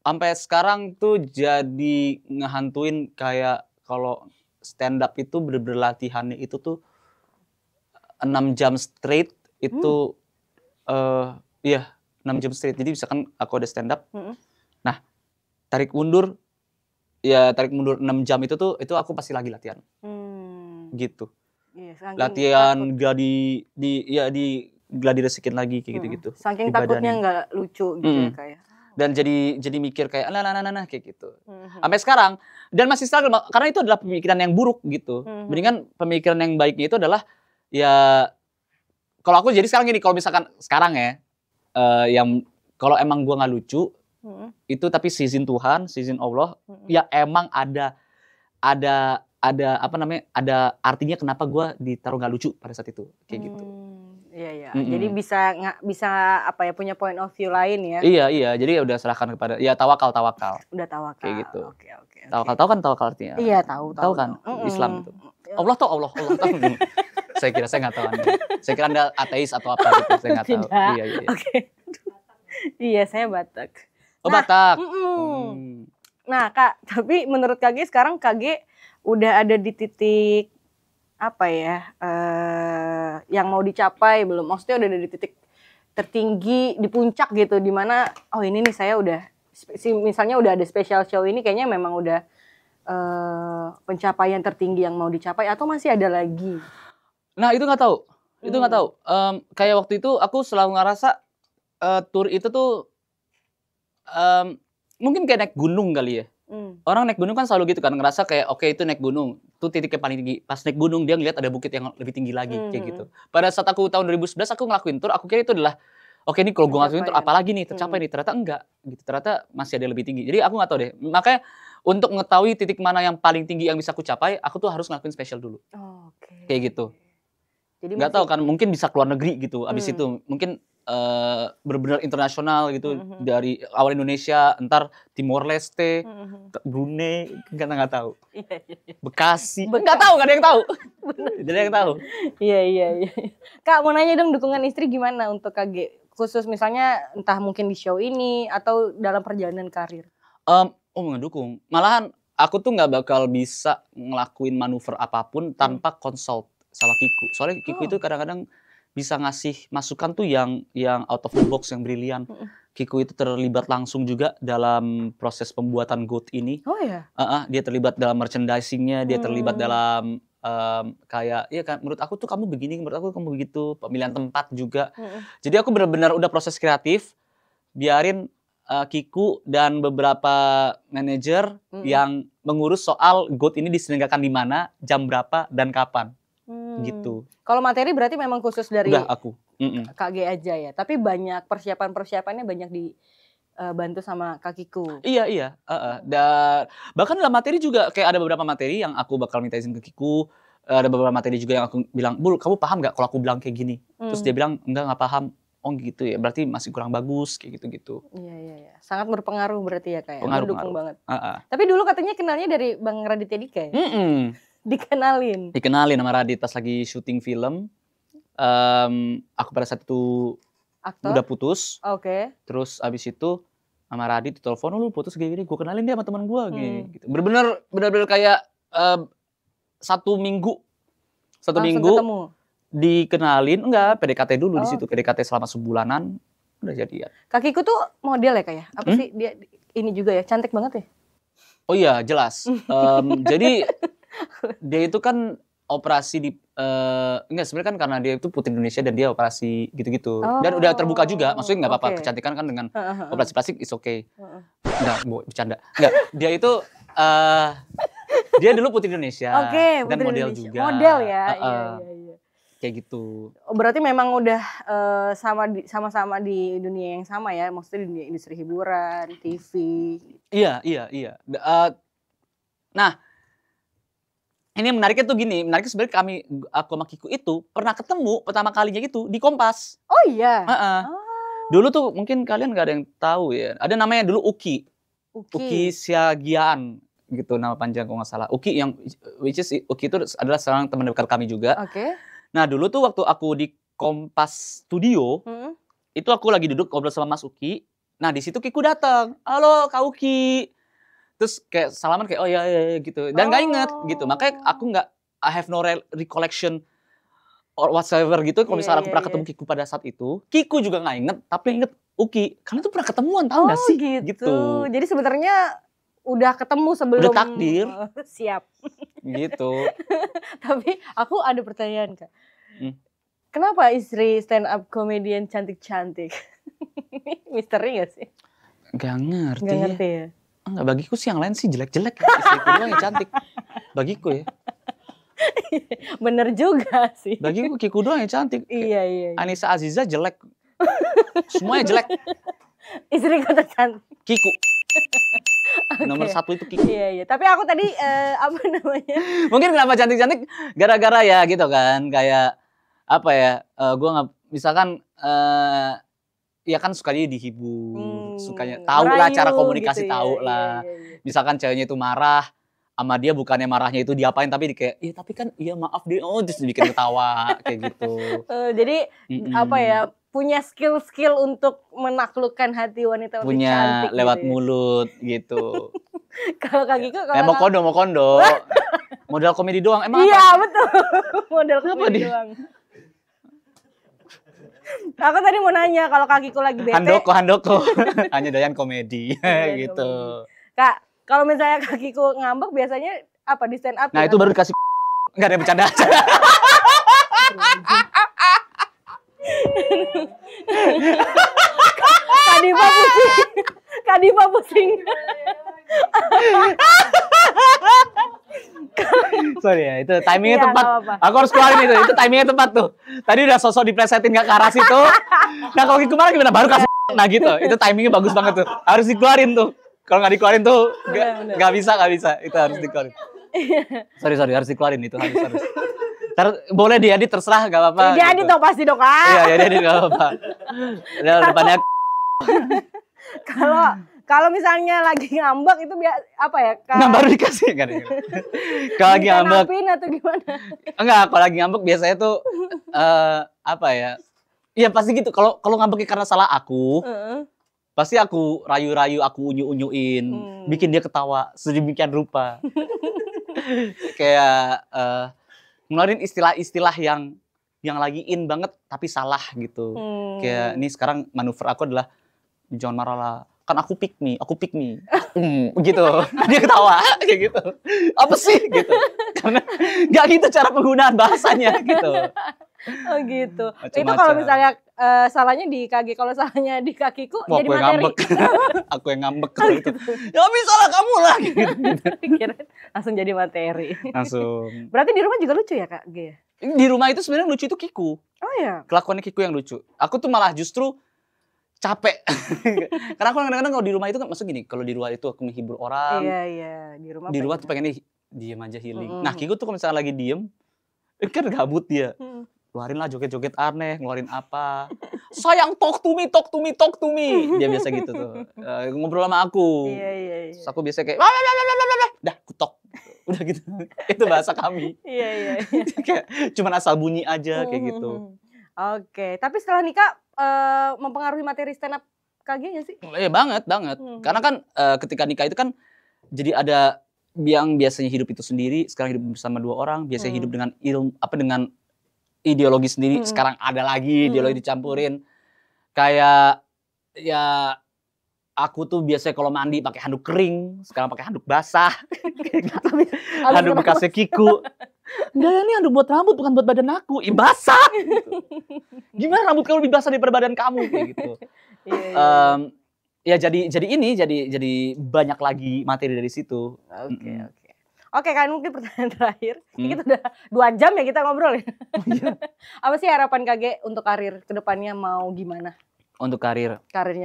Sampai sekarang tuh jadi ngehantuin kayak kalau stand up itu bener-bener latihannya itu tuh 6 jam straight itu 6 jam straight. Jadi misalkan aku ada stand up, nah tarik mundur 6 jam itu aku pasti lagi latihan. Gitu. Latihan gladiresekin lagi kayak gitu-gitu. Saking takutnya nggak lucu gitu ya kayak. Dan jadi mikir kayak nah kayak gitu. Sampai sekarang dan masih struggle karena itu adalah pemikiran yang buruk gitu. Mendingan pemikiran yang baiknya itu adalah ya kalau aku jadi sekarang gini, kalau misalkan sekarang ya yang kalau emang gua nggak lucu itu tapi seizin Tuhan, seizin Allah, ya emang ada apa namanya, ada artinya kenapa gue ditaruh nggak lucu pada saat itu kayak gitu. Iya. Jadi bisa apa ya, punya point of view lain ya. Iya. Jadi udah serahkan kepada ya tawakal. Udah tawakal. Kayak gitu. Oke. Tahu kan tawakal artinya? Iya, tahu kan Islam itu. Allah tahu. Saya kira saya nggak tahu Anda. Saya kira Anda ateis atau apa gitu, saya nggak tahu. Iya. Oke. Iya, saya Batak. Batak. Nah, Kak, tapi menurut KG sekarang KG udah ada di titik apa ya, yang mau dicapai belum? Maksudnya udah ada di titik tertinggi, di puncak gitu, dimana ini nih saya udah, misalnya udah ada special show ini kayaknya memang udah pencapaian tertinggi yang mau dicapai, atau masih ada lagi? Nah itu nggak tahu, kayak waktu itu aku selalu ngerasa tour itu tuh mungkin kayak naik gunung kali ya. Orang naik gunung kan selalu gitu kan, ngerasa kayak oke, itu naik gunung, itu titiknya paling tinggi. Pas naik gunung dia ngeliat ada bukit yang lebih tinggi lagi kayak gitu. Pada saat aku tahun 2011 aku ngelakuin tour, aku kira itu adalah oke nih kalau gue ngelakuin tour apalagi nih tercapai nih, ternyata enggak gitu. Ternyata masih ada yang lebih tinggi. Jadi aku nggak tahu deh. Makanya untuk mengetahui titik mana yang paling tinggi yang bisa aku capai, aku tuh harus ngelakuin special dulu. Kayak gitu. Jadi nggak tahu kan, mungkin bisa keluar negeri gitu. Abis itu mungkin benar-benar internasional gitu, dari awal Indonesia, entar Timor Leste, Brunei, nggak tahu. Bekasi, nggak tahu, nggak ada yang tahu. Jadi yang tahu. Iya. Kak, mau nanya dong, dukungan istri gimana untuk KG? Khusus misalnya entah mungkin di show ini atau dalam perjalanan karir. Ngedukung. Malahan aku tuh nggak bakal bisa ngelakuin manuver apapun tanpa consult sama Kiku. Soalnya Kiku itu kadang-kadang bisa ngasih masukan tuh yang out of the box, yang brilian. Kiku itu terlibat langsung juga dalam proses pembuatan GOAT ini. Oh ya? Dia terlibat dalam merchandising-nya, dia terlibat dalam kayak, ya kan, menurut aku tuh kamu begini, menurut aku kamu begitu, pemilihan tempat juga. Jadi aku benar-benar udah proses kreatif, biarin Kiku dan beberapa manajer yang mengurus soal GOAT ini diselenggarakan di mana, jam berapa, dan kapan. Gitu. Kalau materi berarti memang khusus dari udah aku KG aja ya, tapi banyak persiapannya banyak dibantu sama Kak Kiku. Iya. Dan bahkan dalam materi juga kayak ada beberapa materi yang aku bakal minta izin ke Kiku, ada beberapa materi juga yang aku bilang, Bul, kamu paham nggak kalau aku bilang kayak gini? Terus dia bilang nggak paham. Oh gitu ya, berarti masih kurang bagus kayak gitu. Iya. Sangat berpengaruh berarti ya kayak. Mendukung banget. Tapi dulu katanya kenalnya dari Bang Raditya Dika ya? Dikenalin sama Radit pas lagi syuting film. Aku pada saat itu udah putus. Terus abis itu sama Radit ditelepon, lu putus gini, gue kenalin dia sama teman gue gitu. Bener-bener kayak 1 minggu. Langsung ketemu. Dikenalin, enggak, PDKT dulu di situ. PDKT selama sebulanan, udah jadian. Kak Kiku tuh model ya kayak? Apa sih dia ini juga ya, cantik banget ya? Oh iya, jelas. Jadi dia itu kan operasi di enggak, sebenarnya kan karena dia itu putri Indonesia dan dia operasi gitu-gitu. Dan udah terbuka juga, maksudnya nggak apa-apa, kecantikan kan dengan operasi plastik is okay. Enggak, bercanda. Enggak, dia itu dia dulu putri Indonesia dan model Indonesia juga. Model ya. Iya. Kayak gitu. Berarti memang udah sama-sama di dunia yang sama ya, maksudnya di dunia industri hiburan, TV. Iya. Nah, ini menariknya tuh gini, sebenarnya aku sama Kiku itu pernah ketemu pertama kalinya itu di Kompas. Oh iya? Dulu tuh mungkin kalian gak ada yang tahu ya, ada namanya dulu Uki Siagian gitu nama panjang kalau nggak salah. Uki itu adalah seorang teman dekat kami juga. Nah dulu tuh waktu aku di Kompas Studio, itu aku lagi duduk ngobrol sama Mas Uki. Nah di situ Kiku datang, halo Kak Uki. Terus kayak salaman kayak oh ya gitu. Dan gak inget gitu. Makanya aku gak, I have no recollection or whatsoever gitu. Kalau misalnya aku pernah ketemu Kiku pada saat itu, Kiku juga gak inget, tapi inget Uki. Karena tuh pernah ketemuan, tahu gak sih? Gitu. Jadi sebenarnya udah ketemu sebelum. Udah takdir. Siap. Gitu. Tapi aku ada pertanyaan Kak. Kenapa istri stand up comedian cantik-cantik? Misteri gak sih? Gak ngerti. Gak ngerti ya? Enggak, bagiku sih yang lain sih jelek-jelek. Istriku doang yang cantik. Bagiku ya. Bener juga sih. Bagiku Kiku doang yang cantik. Iya. Anissa Aziza jelek. Semuanya jelek. Istri kata cantik. Kiku. Nomor 1 itu Kiku. Iya. Tapi aku tadi apa namanya? Mungkin kenapa cantik-cantik gara-gara ya gitu kan. Kayak apa ya? Gue nggak, misalkan ya kan sukanya dihibur, sukanya tahu lah cara komunikasi, gitu, tahu lah. Iya. Misalkan ceweknya itu marah sama dia, bukannya marahnya itu diapain, tapi kayak iya tapi kan iya maaf deh, terus bikin ketawa kayak gitu. Jadi apa ya, punya skill untuk menaklukkan hati wanita punya cantik lewat gitu ya? Mulut gitu. Kalau Kak Kiku mau kondo modal komedi doang emang. Iya betul. Modal komedi doang. Aku tadi mau nanya kalau Kak Kiku lagi bete. Handoko. Hanya doyan komedi gitu. Kak, kalau misalnya Kak Kiku ngambek biasanya apa di stand up? Nah, itu baru dikasih enggak ada bercanda aja. Kadipa pusing. Sorry ya, itu timingnya tepat. Aku harus keluarin itu timingnya tepat tuh. Tadi udah sosok diplesetin gak ke arah situ. Nah kalau kemarin gimana, baru kasih nah gitu. Itu timingnya bagus banget tuh. Harus dikeluarin tuh. Kalau nggak dikeluarin tuh nggak bisa. Itu harus dikeluarin. Sorry harus dikeluarin itu harus. Boleh diedit terserah nggak apa-apa. Diedit dong pasti dong Kak. Iya diedit nggak apa-apa. Depannya. Kalau misalnya lagi ngambek itu apa ya? Nah baru dikasih kan. Kalau lagi ngambek. Atau gimana? Enggak, kalau lagi ngambek biasanya tuh apa ya? Iya pasti gitu. Kalau ngambeknya karena salah aku, pasti aku rayu-rayu, aku unyu-unyuin, bikin dia ketawa sedemikian rupa. Kayak ngeluarin istilah-istilah yang lagi in banget tapi salah gitu. Kayak ini sekarang manuver aku adalah jangan marah lah. Kan aku pick me. Gitu. Dia ketawa kayak gitu. Apa sih gitu. Karena enggak gitu cara penggunaan bahasanya gitu. Oh gitu. Itu kalau misalnya salahnya di kaki, kalau salahnya di kakiku jadi materi. Aku yang ngambek kalau itu. Ya salah kamu lah gitu. Langsung jadi materi. Langsung. Berarti di rumah juga lucu ya Kak G? Di rumah itu sebenarnya lucu itu Kiku. Oh iya. Kelakuannya Kiku yang lucu. Aku tuh malah justru capek. Karena aku kadang-kadang kalau di rumah itu kan maksud gini, kalau di luar itu aku menghibur orang. Iya. Di rumah tuh pengennya diem aja healing. Nah Kiku tuh kalau misalnya lagi diem, kan gabut dia. Keluarin lah joget-joget aneh, ngeluarin apa. Sayang talk to me. Dia biasa gitu tuh. Ngobrol sama aku. Iya. Terus aku biasa kayak, dah kutok. Udah gitu. Itu bahasa kami. Iya. Kayak cuman asal bunyi aja kayak gitu. Oke, tapi setelah nikah mempengaruhi materi stand up KG nggak sih? Iya banget. Karena kan ketika nikah itu kan jadi ada yang biasanya hidup itu sendiri, sekarang hidup bersama dua orang, biasanya hidup dengan dengan ideologi sendiri, sekarang ada lagi ideologi dicampurin. Kayak ya aku tuh biasanya kalau mandi pakai handuk kering, sekarang pakai handuk basah. Handuk bekasnya Kiku. Enggak ya, ini handuk buat rambut bukan buat badan aku. Basah. Gimana rambut kamu lebih basah daripada badan kamu kayak gitu. Ya jadi banyak lagi materi dari situ. Oke kan mungkin pertanyaan terakhir. Kita udah 2 jam ya kita ngobrol ya. Apa sih harapan KG untuk karir kedepannya mau gimana? Untuk karirnya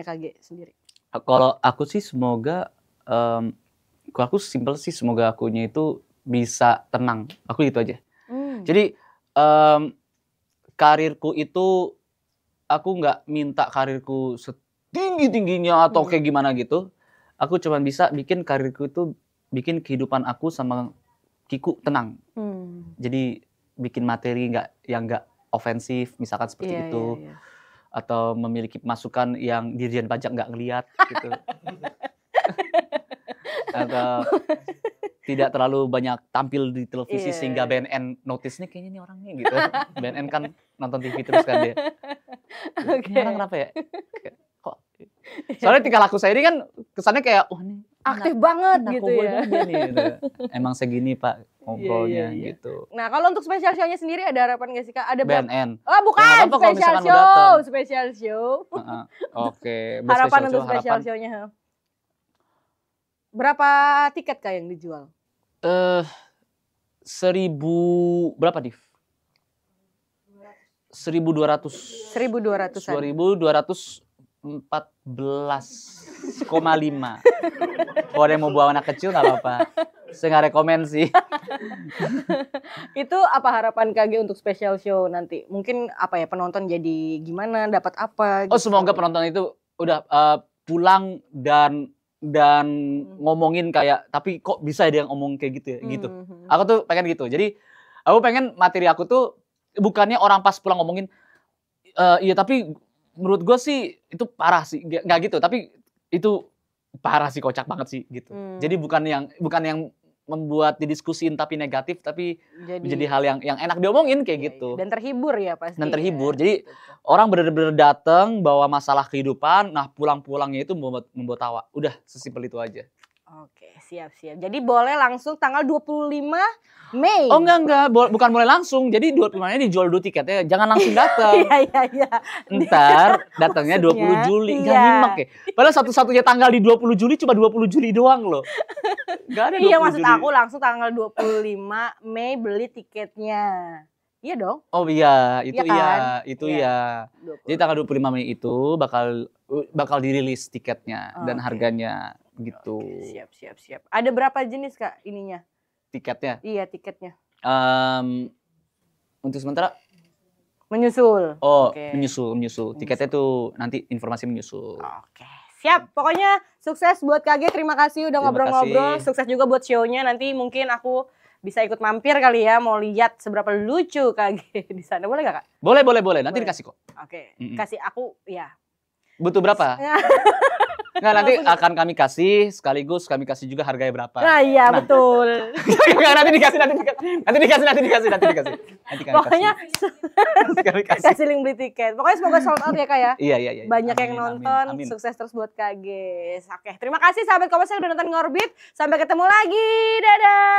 KG sendiri. Kalau aku sih semoga, kalau aku simpel sih semoga akunya itu bisa tenang. Aku gitu aja. Jadi karirku itu aku nggak minta karirku setinggi-tingginya atau kayak gimana gitu. Aku cuma bisa bikin karirku itu bikin kehidupan aku sama Kiku tenang. Jadi bikin materi yang nggak ofensif, misalkan seperti itu. Iya. Atau memiliki masukan yang Dirjen Pajak nggak ngelihat gitu. Atau tidak terlalu banyak tampil di televisi sehingga BNN notice-nya kayaknya ini orangnya gitu. BNN kan nonton TV terus kan dia. Ini orang kenapa ya? Kok? Soalnya tingkah laku saya ini kan kesannya kayak, wah ini aktif banget gitu ya. Gitu. Emang segini Pak ngobrolnya gitu. Nah kalau untuk special show-nya sendiri ada harapan nggak sih Kak? Ada BNN. Oh bukan, special show. Oke. Harapan untuk special show-nya. Berapa tiket Kak yang dijual? 1.000 berapa Div? 1.200. 14,5. Kalau ada yang mau bawa anak kecil nggak apa-apa. Saya nggak rekomen sih. Itu apa harapan KG untuk special show nanti? Mungkin apa ya penonton jadi gimana? Dapat apa? Gitu. Oh semoga penonton itu udah pulang dan ngomongin kayak tapi kok bisa dia ngomong kayak gitu ya gitu. Aku tuh pengen gitu. Jadi aku pengen materi aku tuh bukannya orang pas pulang ngomongin iya tapi menurut gue sih itu parah sih, nggak gitu, tapi itu parah sih, kocak banget sih gitu. Jadi bukan yang membuat didiskusin tapi negatif, tapi jadi hal yang enak diomongin kayak gitu. Dan terhibur ya pasti. Dan terhibur. Jadi orang benar-benar datang bawa masalah kehidupan, nah pulang-pulangnya itu membuat tawa. Udah sesimpel itu aja. Oke, siap. Jadi boleh langsung tanggal 25 Mei. Oh enggak, bukan boleh langsung. Jadi 25-nya dijual dulu tiketnya, jangan langsung datang. Iya. Ntar datangnya 20 Juli, enggak nyimak ya. Padahal satu-satunya tanggal di 20 Juli cuma 20 Juli doang loh. Enggak ada 20 Juli. Iya, maksud aku langsung tanggal 25 Mei beli tiketnya. Iya dong? Oh iya, itu iya. Jadi tanggal 25 Mei itu bakal dirilis tiketnya dan harganya. Gitu. Siap. Ada berapa jenis Kak ininya? Tiketnya? Iya, tiketnya. Untuk sementara menyusul. Menyusul. Tiketnya tuh nanti informasi menyusul. Oke. Siap. Pokoknya sukses buat KG. Terima kasih udah ngobrol-ngobrol. Sukses juga buat show-nya. Nanti mungkin aku bisa ikut mampir kali ya, mau lihat seberapa lucu KG di sana. Boleh gak Kak? Boleh. Nanti dikasih kok. Oke. Kasih aku ya. Butuh berapa? Nggak, nanti akan kami kasih, sekaligus kami kasih juga harganya berapa. Nah iya, betul. Nggak, nanti dikasih. Pokoknya kasih link beli tiket. Pokoknya semoga sold out ya Kak ya. Iya. Banyak yang nonton, amin. Sukses terus buat KG. Oke, terima kasih sahabat Kompas yang udah nonton Ngorbit. Sampai ketemu lagi, dadah.